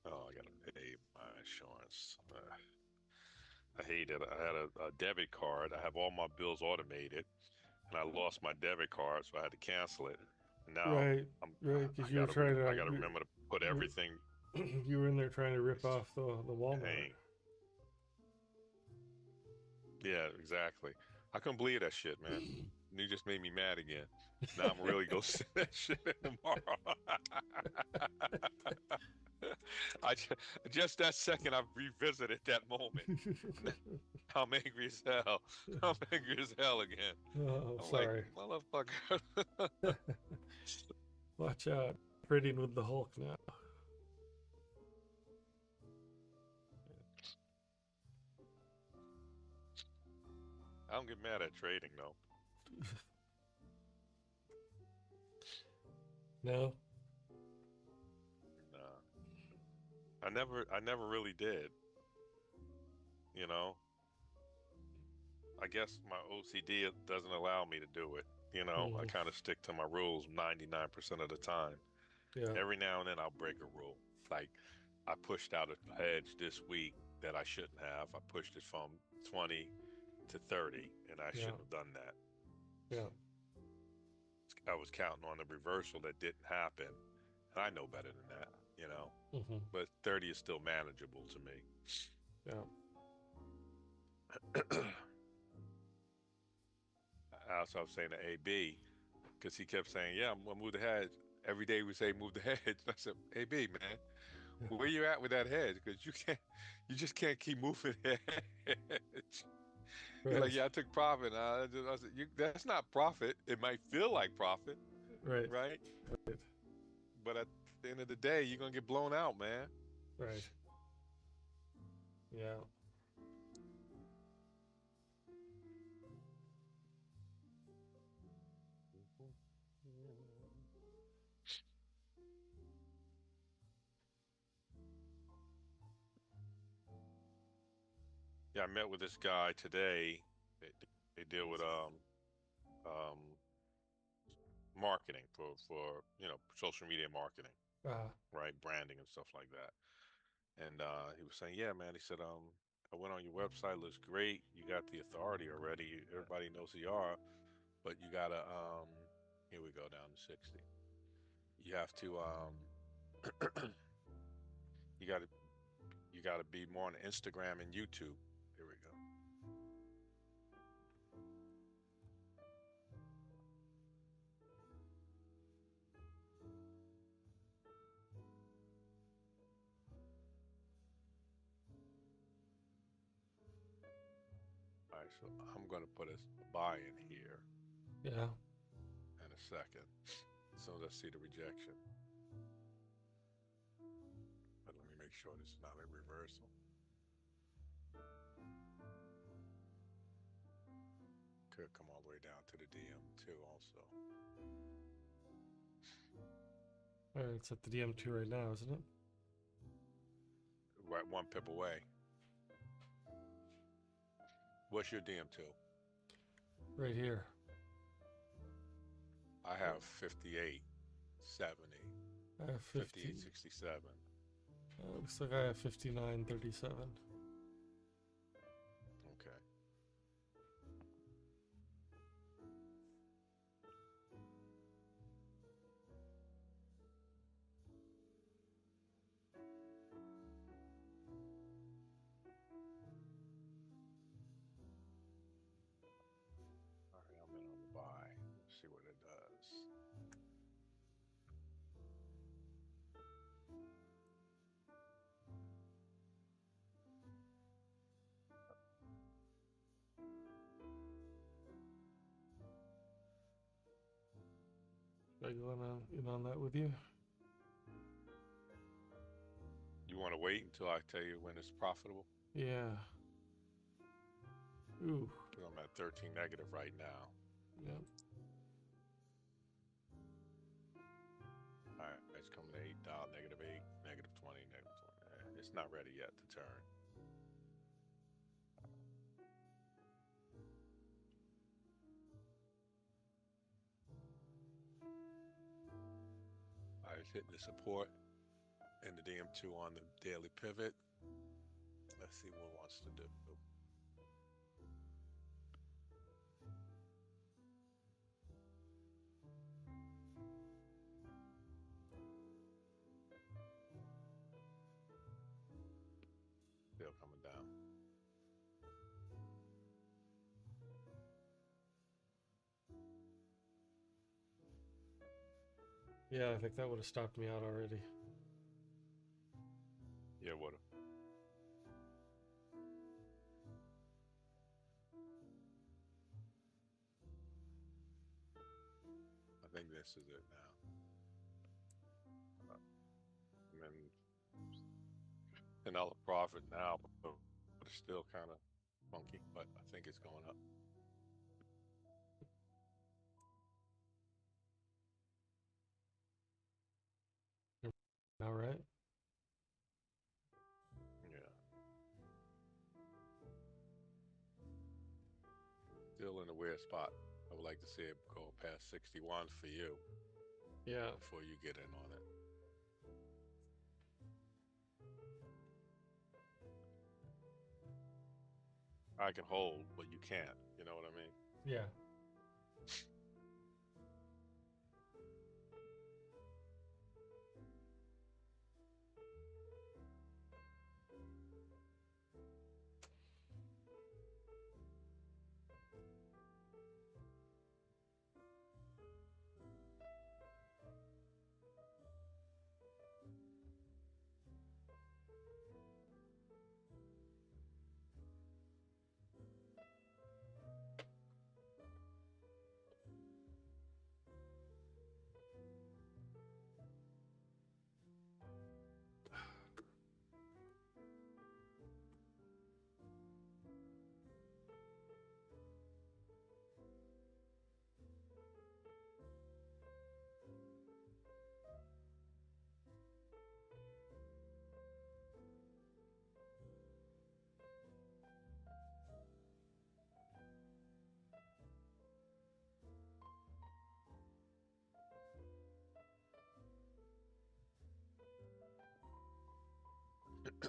I gotta pay my insurance. I hate it. I had a debit card. I have all my bills automated, and I lost my debit card, so I had to cancel it. And now Right, I'm right, because you were trying I to gotta remember to put everything. you were in there trying to rip off the Walmart. Dang. Yeah, exactly. I couldn't believe that shit, man. You just made me mad again. Now I'm really go send that shit in tomorrow. Just that second, I revisited that moment. I'm angry as hell. I'm angry as hell again. Oh, I'm like, sorry. motherfucker. Watch out. Trading with the Hulk now. I don't get mad at trading though. No? Nah, I never really did. You know, I guess my OCD doesn't allow me to do it. You know, I Mm, kind of stick to my rules 99% of the time. yeah. Every now and then I'll break a rule. Like I pushed out a hedge this week that I shouldn't have. I pushed it from 20 to 30, and I Yeah. shouldn't have done that. Yeah. I was counting on the reversal that didn't happen, and I know better than that, you know. Hmm. But 30 is still manageable to me. Yeah. Also, I was saying to AB because he kept saying, "Yeah, I'm gonna move the hedge." Every day we say move the hedge. I said, "AB, man, where you at with that hedge? Because you just can't keep moving the hedge." He's Right. like, "Yeah, I took profit." I said, "That's not profit. It might feel like profit, Right. right? Right. But at the end of the day, you're gonna get blown out, man." Right. Yeah. Yeah, I met with this guy today. They deal with um marketing for social media marketing, Uh, right? Branding and stuff like that. And he was saying, yeah, man. He said, I went on your website, looks great. You got the authority already. Everybody knows who you are, but you gotta here we go down to 60. You have to you gotta be more on Instagram and YouTube. Here we go. All right, so I'm gonna put a buy in here yeah. in a second. So let's see the rejection. But let me make sure this is not a reversal. Could come all the way down to the DM2 also. All right, it's at the DM2 right now, isn't it? Right, one pip away. What's your DM2? Right here. I have 58, 70, I have 50. 58, 67. Looks like I have 59.37. Okay. All right, I'm in on the buy. Let's see what it does. Should I go in on that with you? You want to wait until I tell you when it's profitable? Yeah. Ooh. Because I'm at 13 negative right now. Yeah. All right, it's coming to $8, -8, -20, -20. It's not ready yet to turn. All right, it's hitting the support and the DM2 on the daily pivot. Let's see what it wants to do. Still coming down. Yeah, I think that would have stopped me out already. Yeah, what? I think this is it now. And then $10 profit now, but it's still kind of funky. But I think it's going up. All right. Yeah. Still in a weird spot. I would like to see it go past 61 for you. Yeah. Before you get in on it. I can hold, but you can't. You know what I mean? Yeah.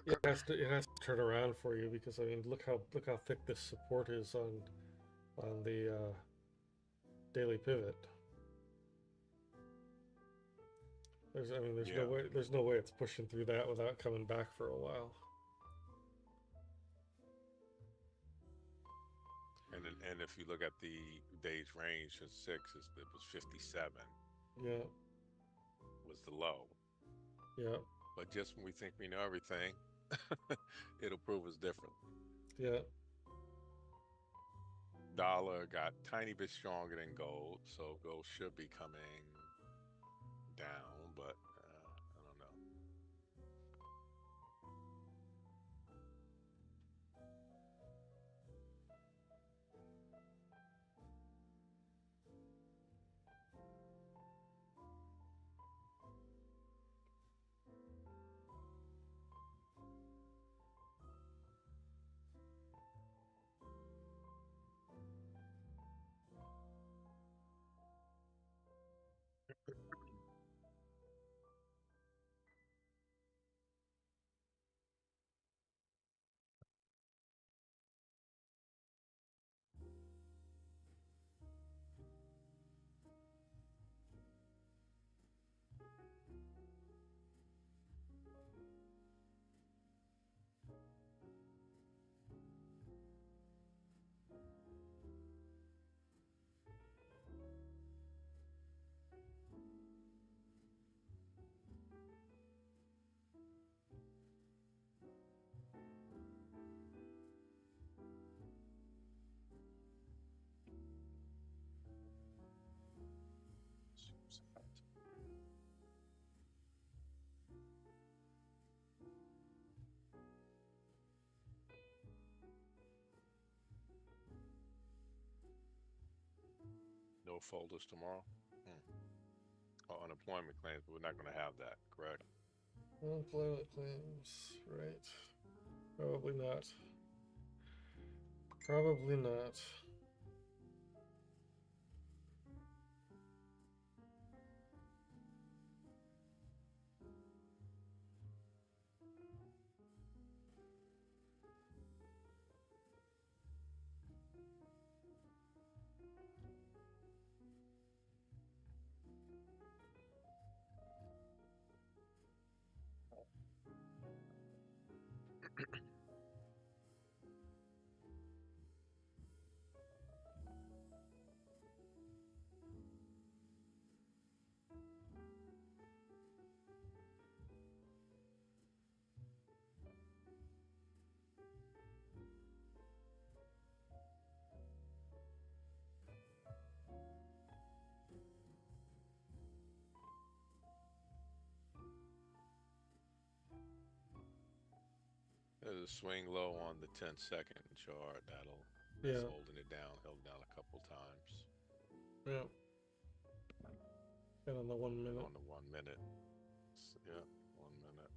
It has to turn around for you because I mean look how thick this support is on the daily pivot. There's Yeah. no way it's pushing through that without coming back for a while. And if you look at the day's range for six, it was 57 Yeah. was the low. Yeah. But just when we think we know everything, it'll prove us different. Yeah. Dollar got tiny bit stronger than gold, so gold should be coming down, but I don't know. folders tomorrow. Oh, unemployment claims, but we're not going to have that, correct? Unemployment claims, right? Probably not. Probably not. There's a swing low on the 10-second chart. That's Yeah. holding it down. Held down a couple times. Yeah. And on the 1 minute. On the 1 minute. Yeah, 1 minute.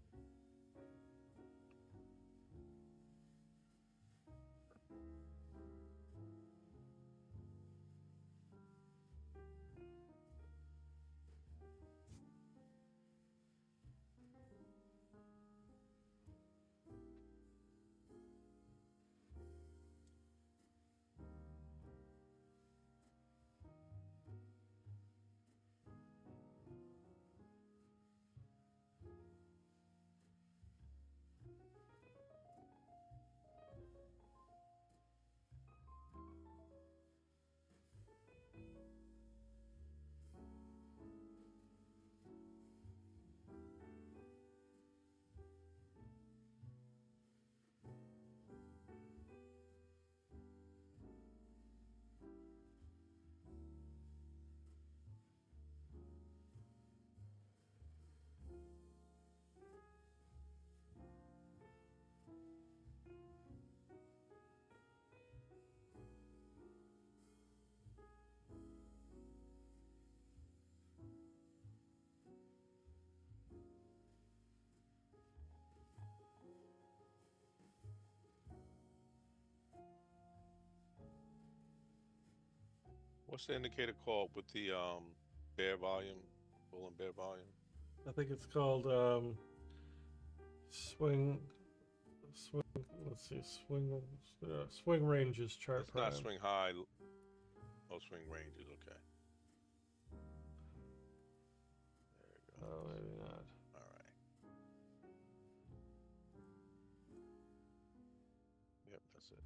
What's the indicator called with the bear volume, bull and bear volume? I think it's called swing. Let's see. Swing ranges chart. It's not swing high. Oh, swing ranges. Okay. There it goes. Oh, maybe not. All right. Yep, that's it.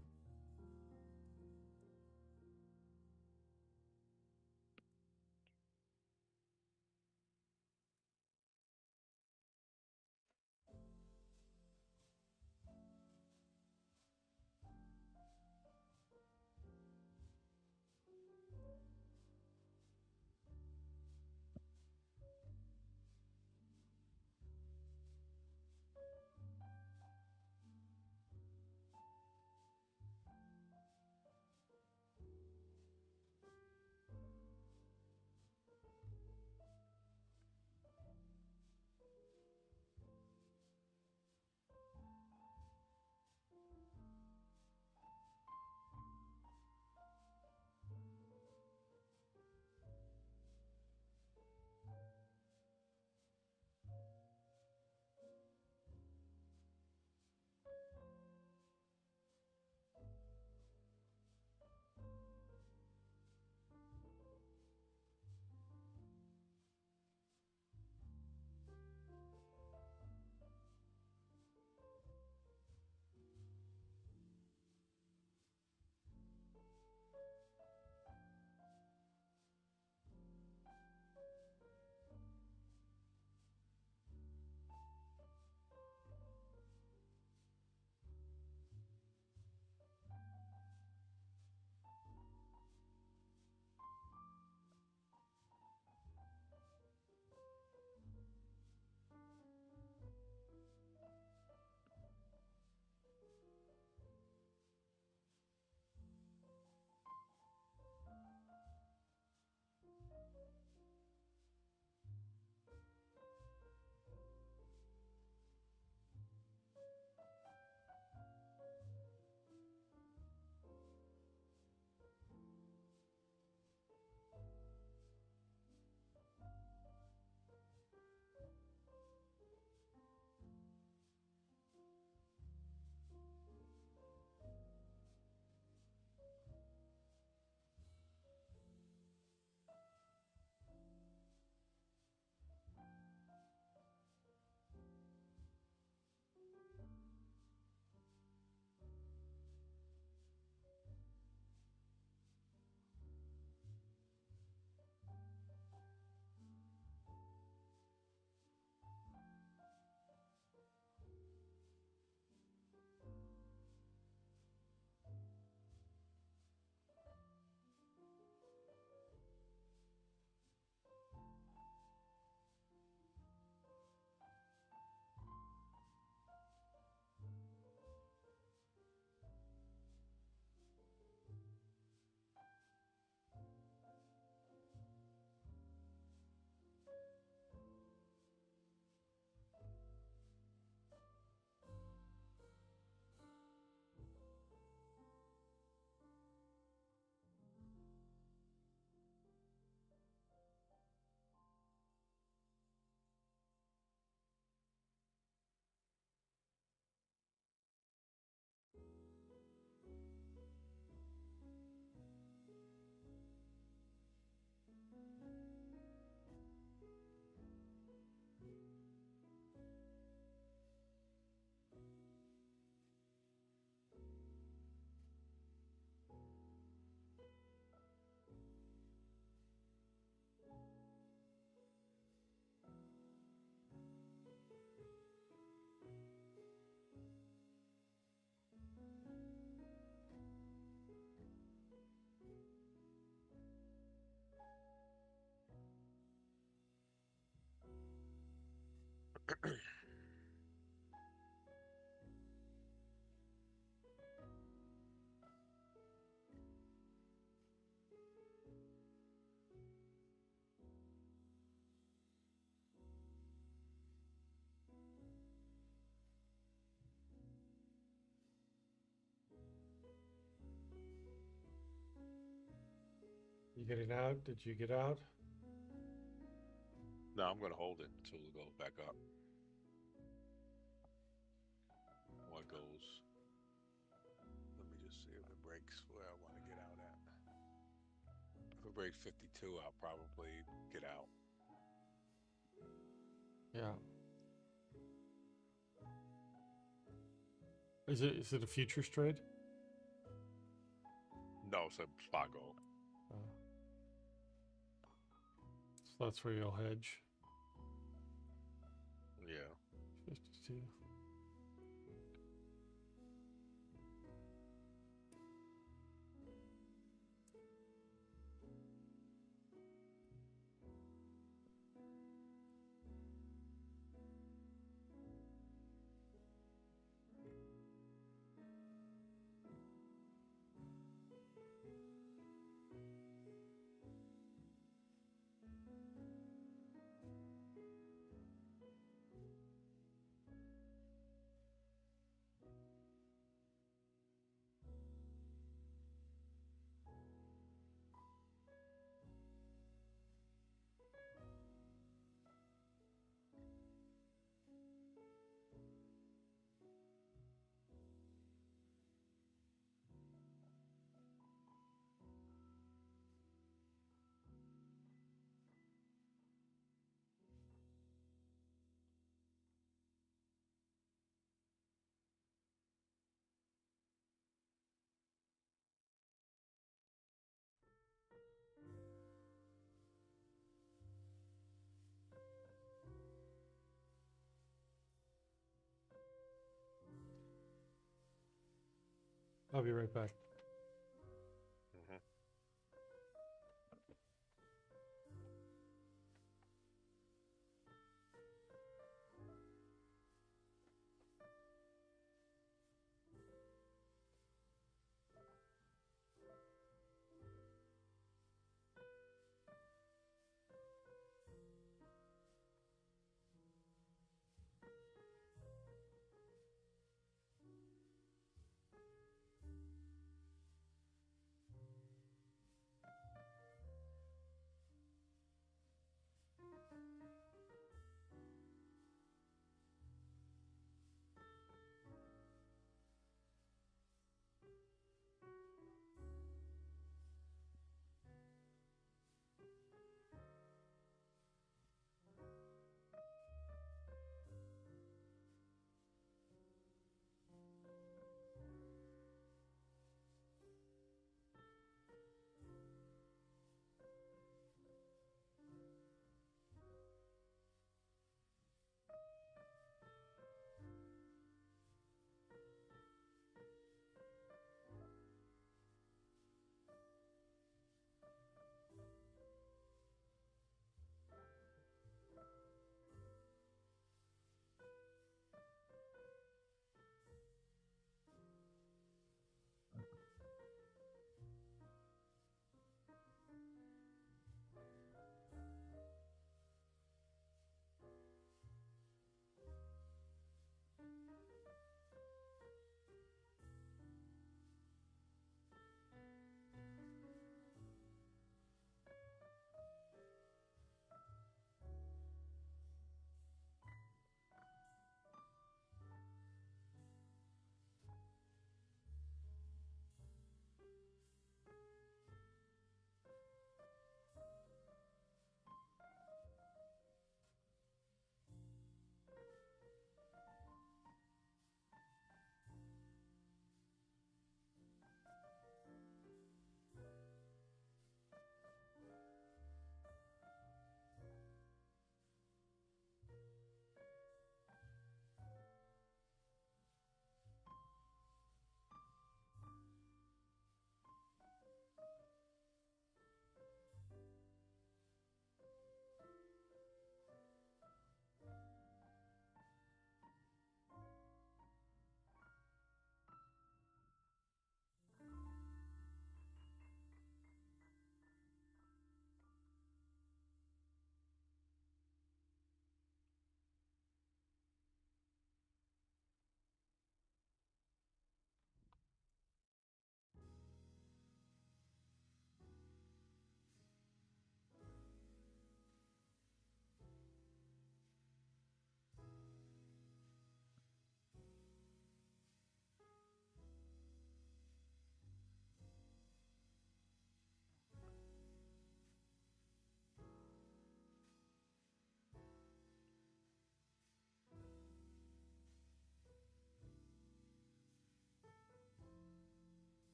You getting out? Did you get out? No, I'm going to hold it until it goes back up. What goes? Let me just see if it breaks where I want to get out at. If it breaks 52, I'll probably get out. Yeah. Is it a futures trade? No, it's a spot goal. So that's where you'll hedge. Yeah. 52. I'll be right back. Mm-hmm.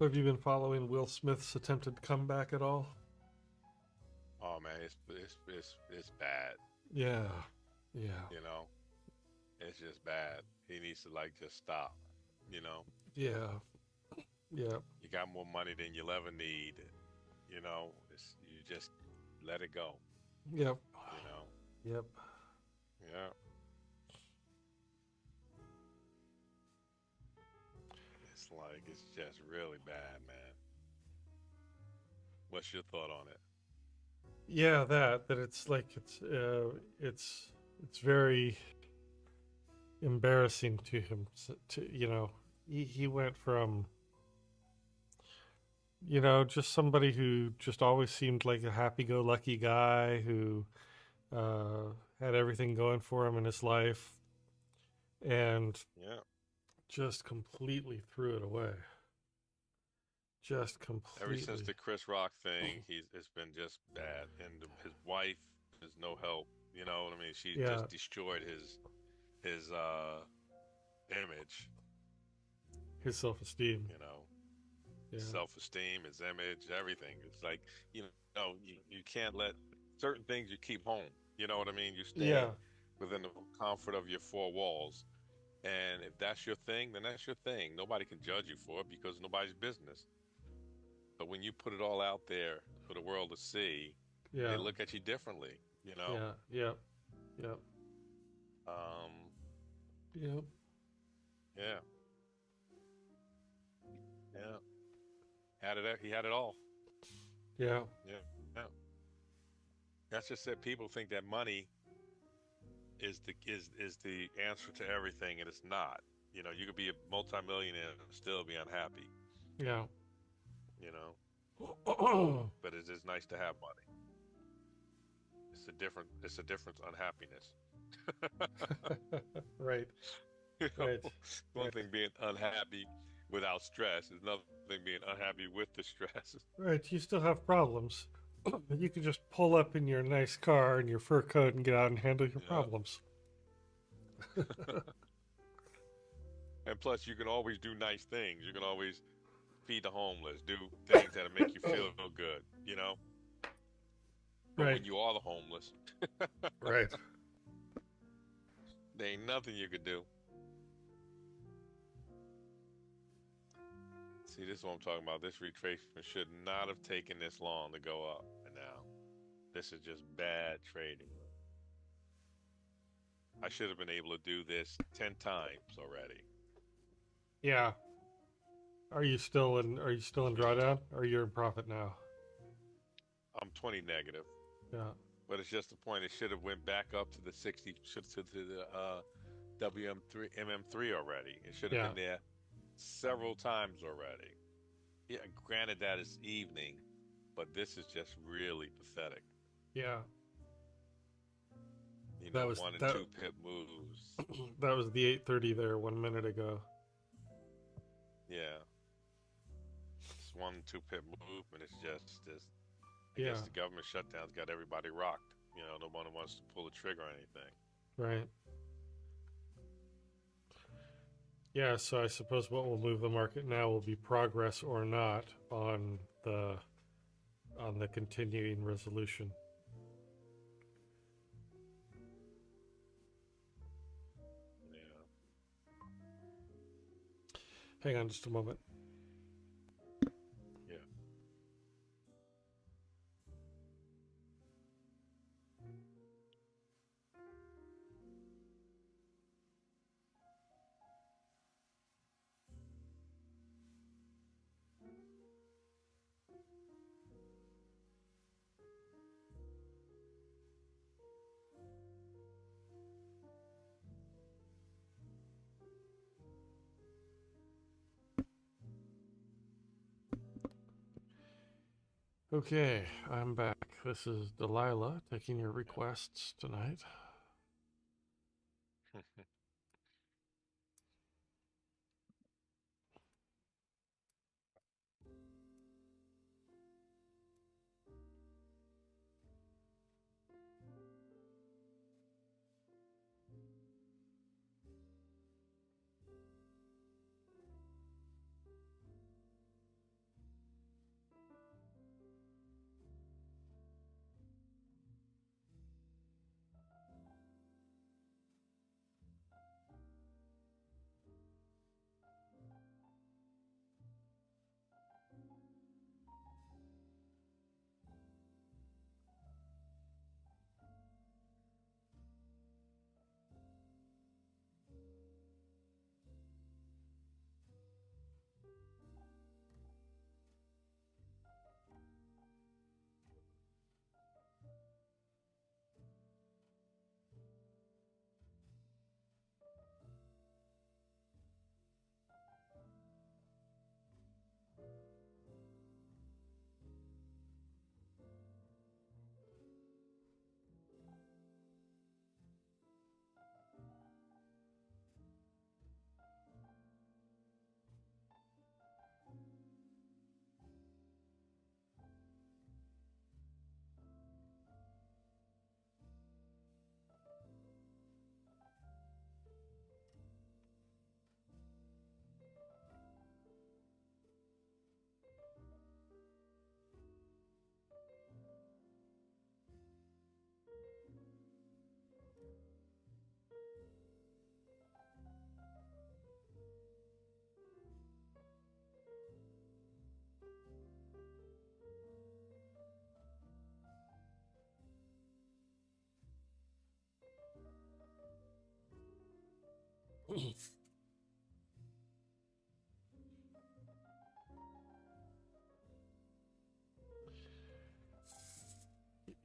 Have you been following Will Smith's attempted comeback at all? Oh man, it's bad. Yeah, yeah, You know, it's just bad. He needs to like just stop. You know, yeah, yeah, you got more money than you'll ever need. You know, you just let it go. yep, You know, yep. yeah. It's like it's just really bad, man. What's your thought on it? Yeah, that it's like it's very embarrassing to him. To he went from just somebody who just always seemed like a happy-go-lucky guy who had everything going for him in his life, and Yeah. just completely threw it away. Just Ever since completely. the Chris Rock thing, it's been just bad, and his wife is no help. You know what I mean? She Yeah, just destroyed his image. his self-esteem. You know, his Yeah, self-esteem, his image, everything. It's like you can't let certain things you keep home. You know what I mean? You yeah, stay within the comfort of your four walls. And if that's your thing, then that's your thing. Nobody can judge you for it because nobody's business. But when you put it all out there for the world to see, they yeah, look at you differently, you know? yeah, yeah, yeah, Um, yeah, yeah, yeah. He had it all. yeah, Yeah, yeah. That's just that people think that money is the answer to everything, and it's not. You know, you could be a multimillionaire and still be unhappy, yeah. you know? But it is nice to have money. It's a different unhappiness. Right, You know, right, one right, thing being unhappy without stress is another thing being unhappy with the stress. right. You still have problems. You could just pull up in your nice car and your fur coat and get out and handle your Yeah. problems. And plus, you can always do nice things. You can always feed the homeless, do things that'll make you feel good, you know? But Right, when you are the homeless, right. there ain't nothing you could do. See, this is what I'm talking about. This retracement should not have taken this long to go up. And now, this is just bad trading. I should have been able to do this 10 times already. Yeah. Are you still in drawdown or you're in profit now? I'm 20 negative, Yeah. but it's just the point. It should have went back up to the 60, to the WM3, MM3 already. It should have Yeah. been there several times already. Yeah, granted that it's evening, but this is just really pathetic. Yeah. You That know, was one and that two pip moves. that was the 8:30 there 1 minute ago. Yeah, it's one and two pip movement. It's just this. I guess Yeah. the government shutdown's got everybody rocked. You know, no one wants to pull the trigger or anything. Right. Yeah, so I suppose what will move the market now will be progress or not the on the continuing resolution. Yeah. Hang on just a moment. Yeah. Okay, I'm back. This is Delilah taking your requests tonight.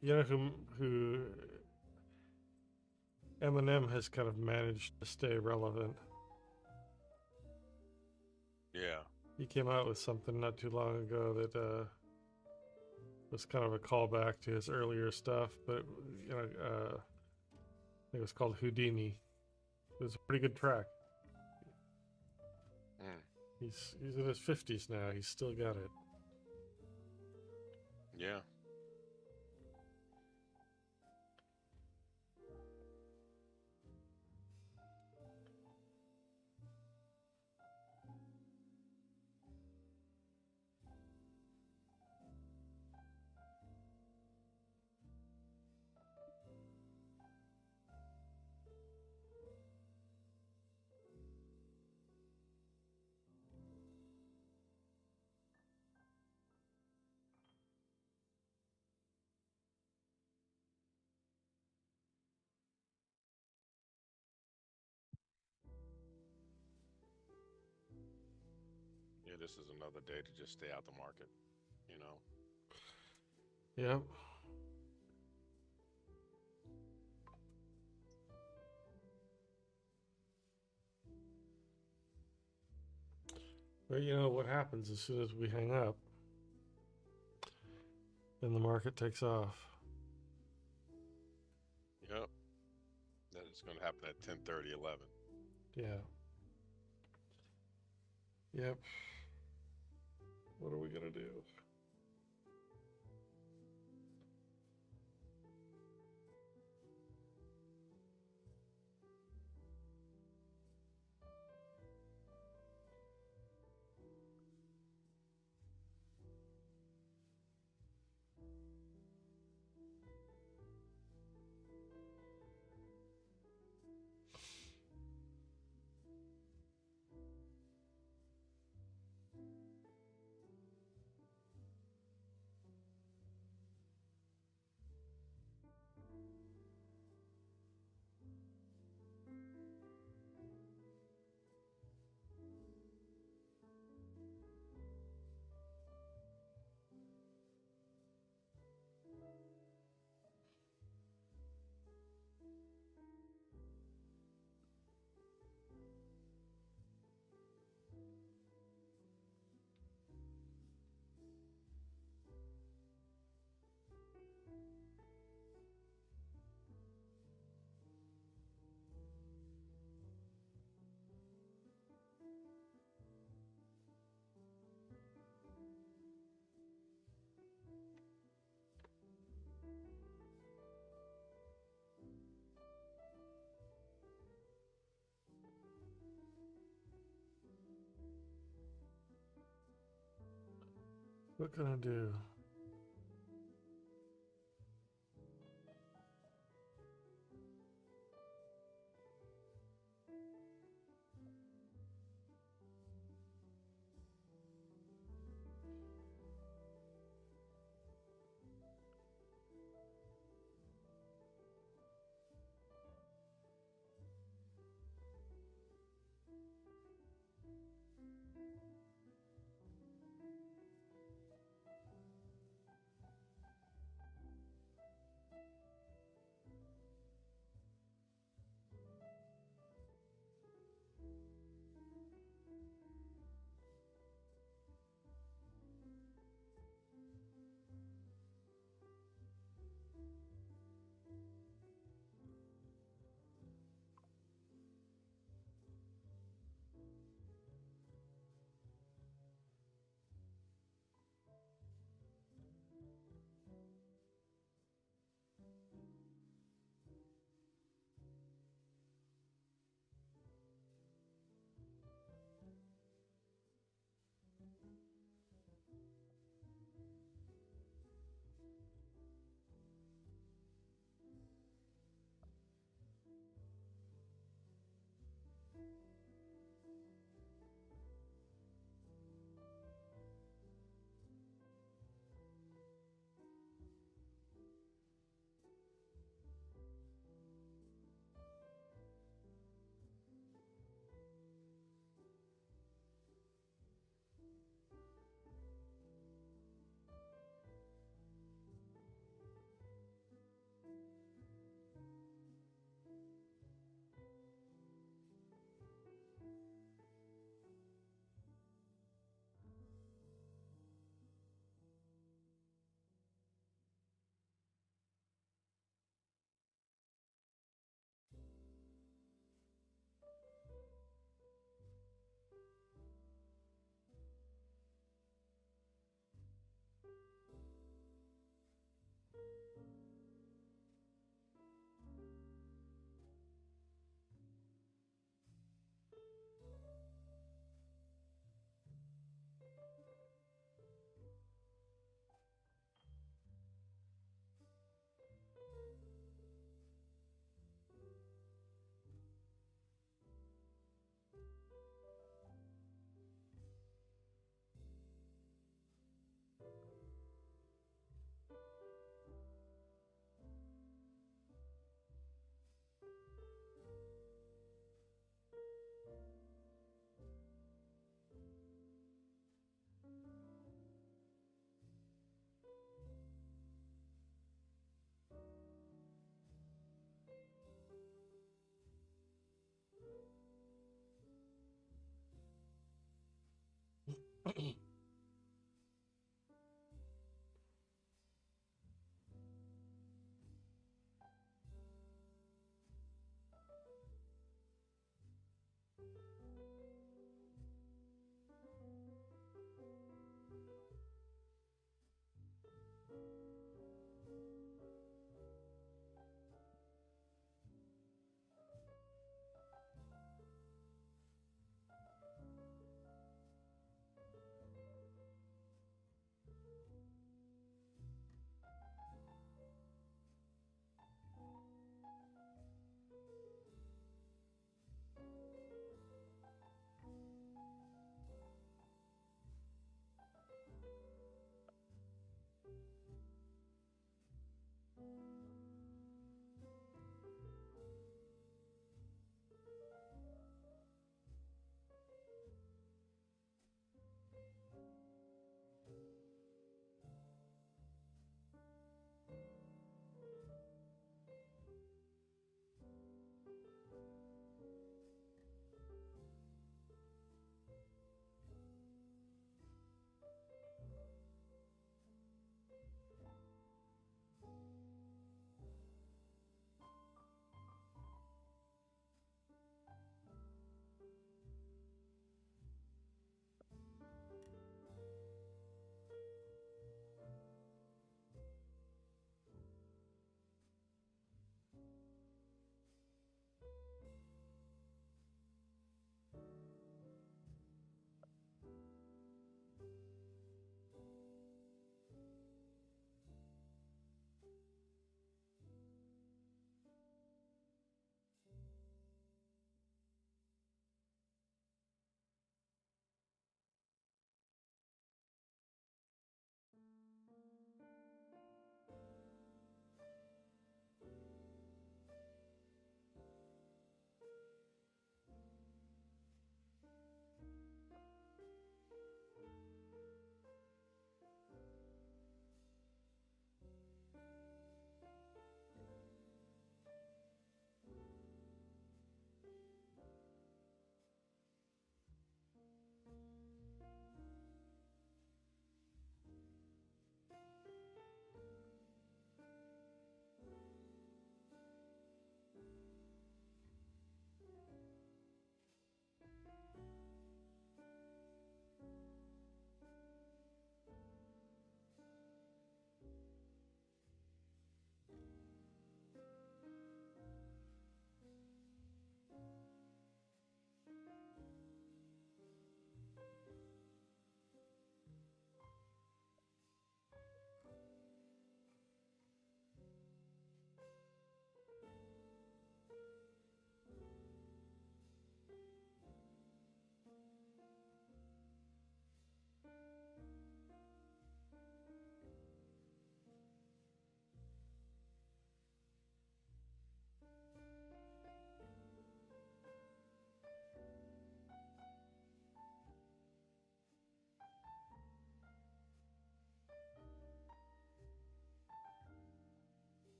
You know who Eminem has kind of managed to stay relevant. Yeah. He came out with something not too long ago that was kind of a callback to his earlier stuff, but you know, I think it was called Houdini. It was a pretty good track. Mm. He's in his 50s now. He's still got it. Yeah. Yeah, this is another day to just stay out the market, you know. Yep. But you know what happens as soon as we hang up, then the market takes off. Yep. That is going to happen at 10:30, 11. Yeah. Yep. What are we gonna do? What can I do?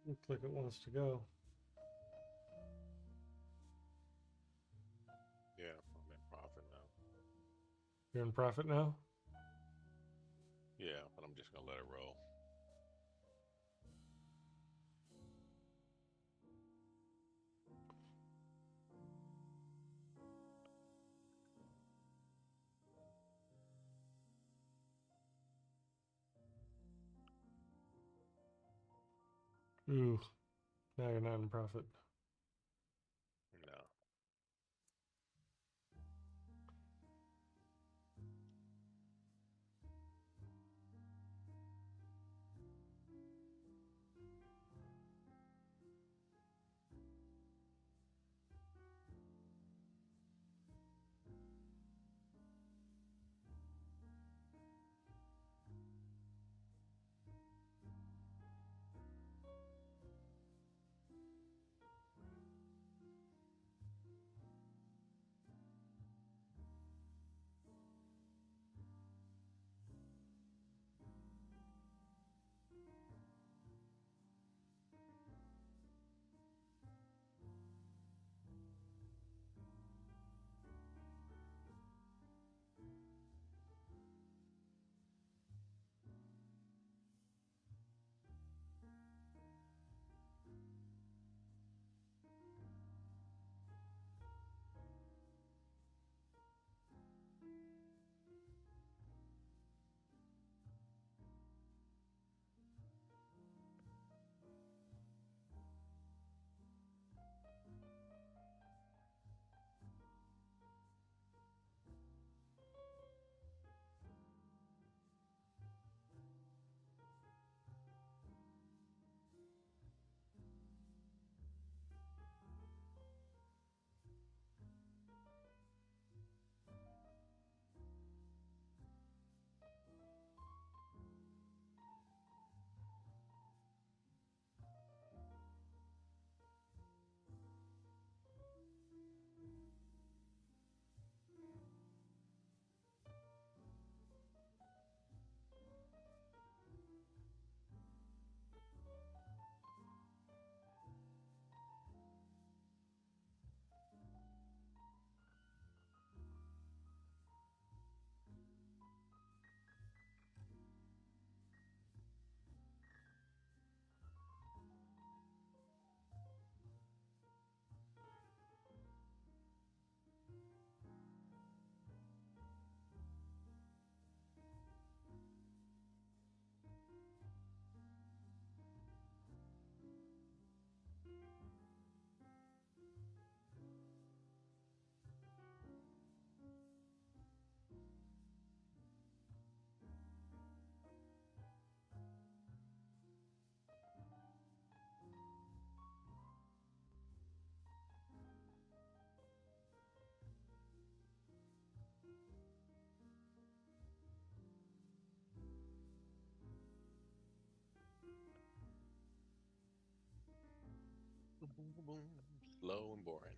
Looks like it wants to go. Yeah, I'm in profit now. You're in profit now? Yeah, but I'm just gonna let it roll. Ooh, now you're not in profit. No. Boom, boom, boom, boom. Slow and boring.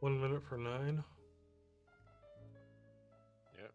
1 minute for 9. Yep.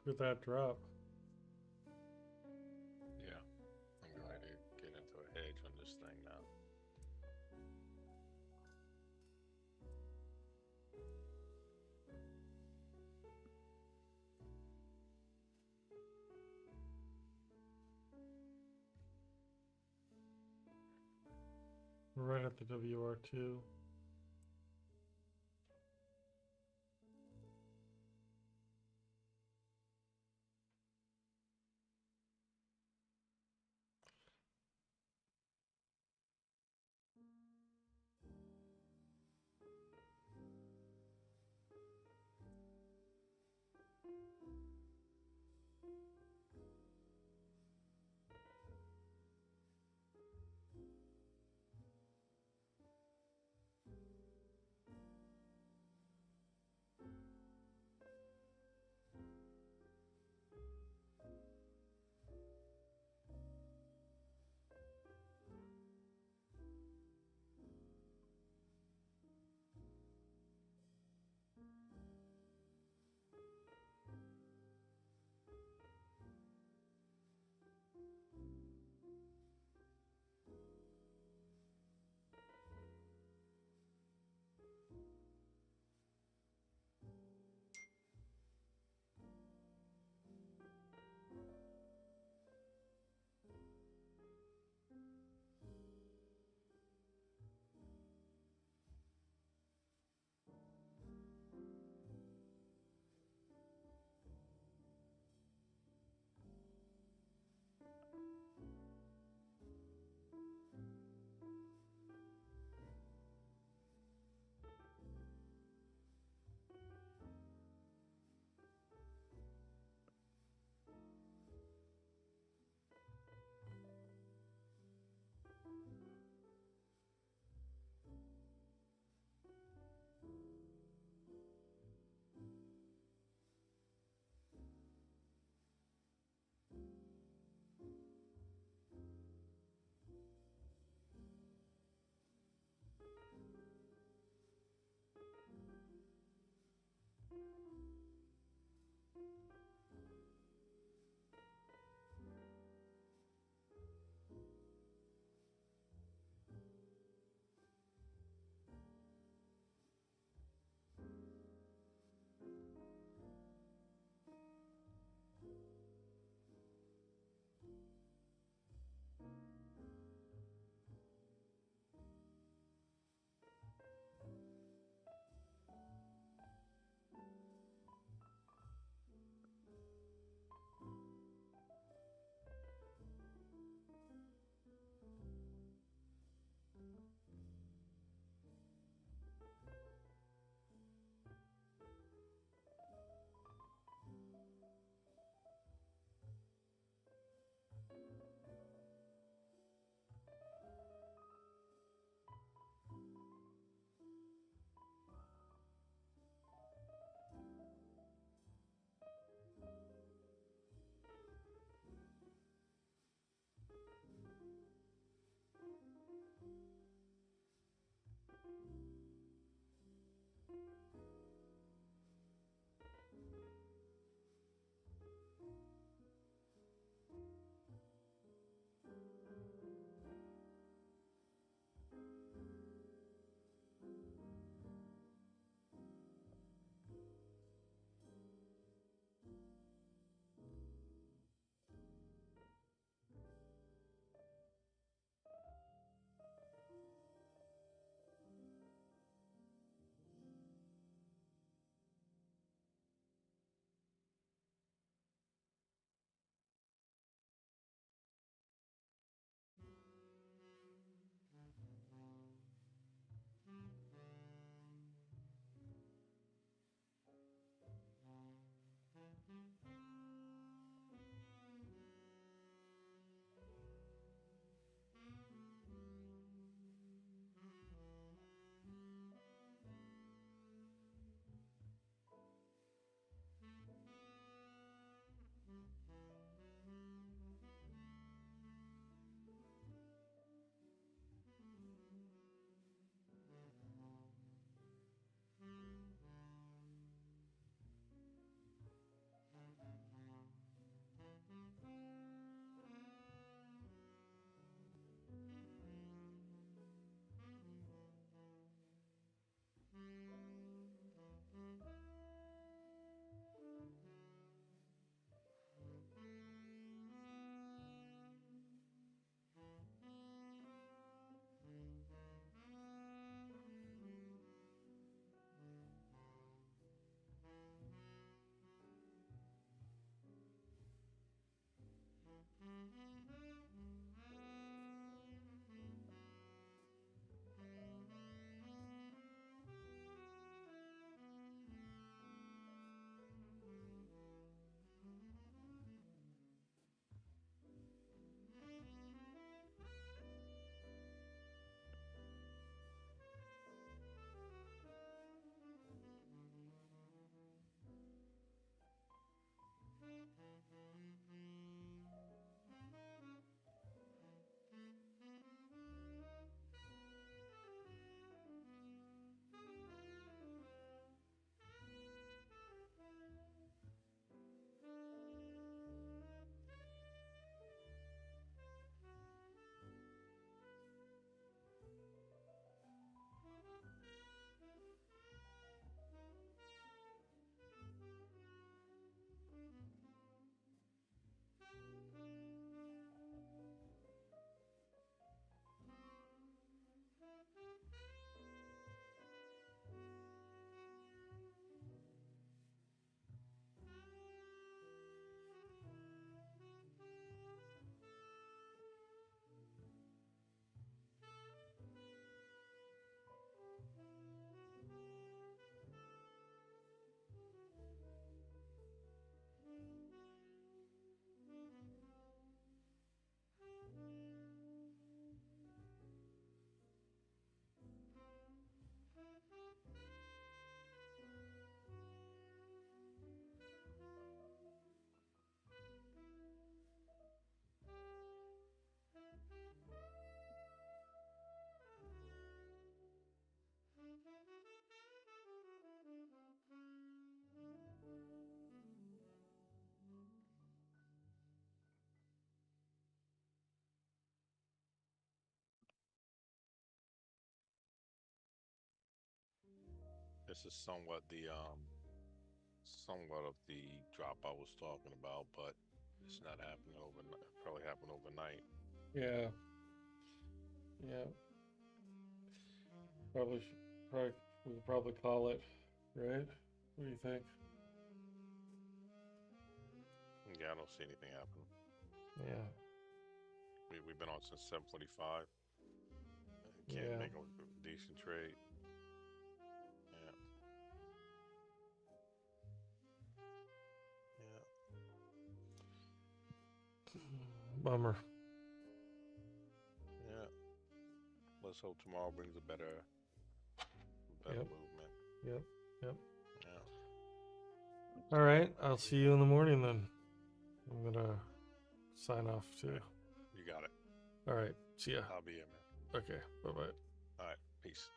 Look at that drop. Yeah. I'm going to get into a hedge on this thing now. We're right at the WR2. this is somewhat of the drop I was talking about, but it's not happening overnight. Probably happen overnight. Yeah. Yeah. Probably, probably, we could probably call it, right? What do you think? Yeah, I don't see anything happening. Yeah. We've been on since 7:45. Can't Yeah. make a decent trade. Yeah. Yeah. Bummer. Yeah. Let's hope tomorrow brings a better Yep. movement. Yep. Yep. Yeah. All right. I'll see you in the morning then. I'm gonna sign off too. Right. You got it. All right. See ya. I'll be here, man. Okay. Bye bye. All right. Peace.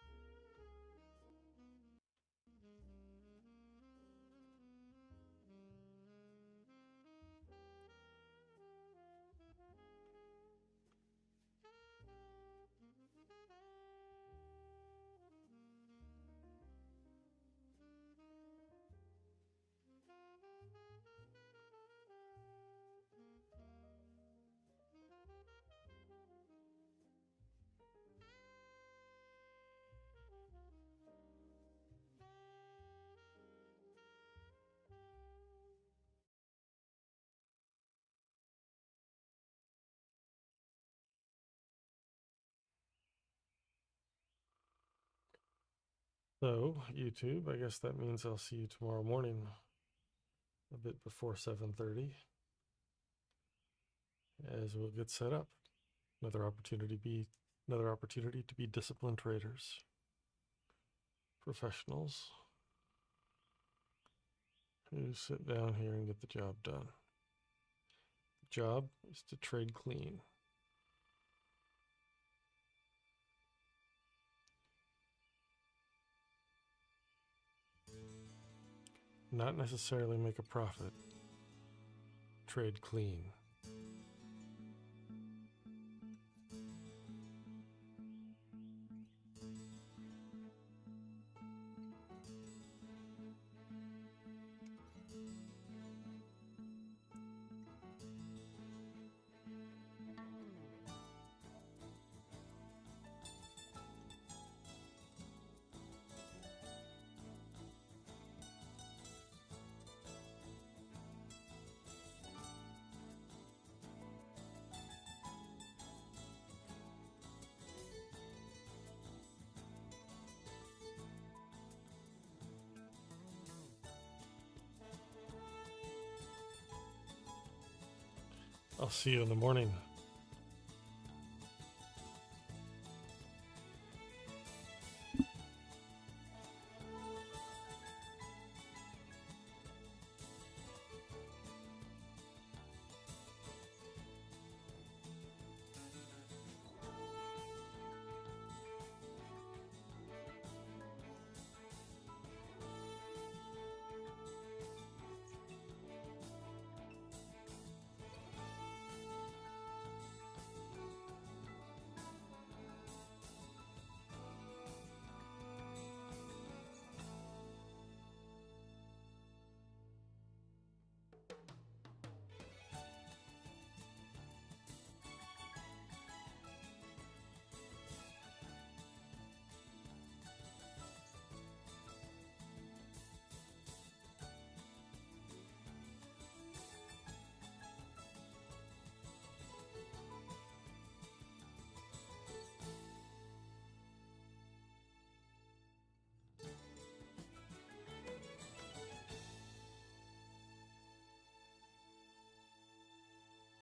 So, YouTube, I guess that means I'll see you tomorrow morning a bit before 7:30 as we'll get set up. Another opportunity to be disciplined traders, professionals who sit down here and get the job done. The job is to trade clean. Not necessarily make a profit. Trade clean. I'll see you in the morning.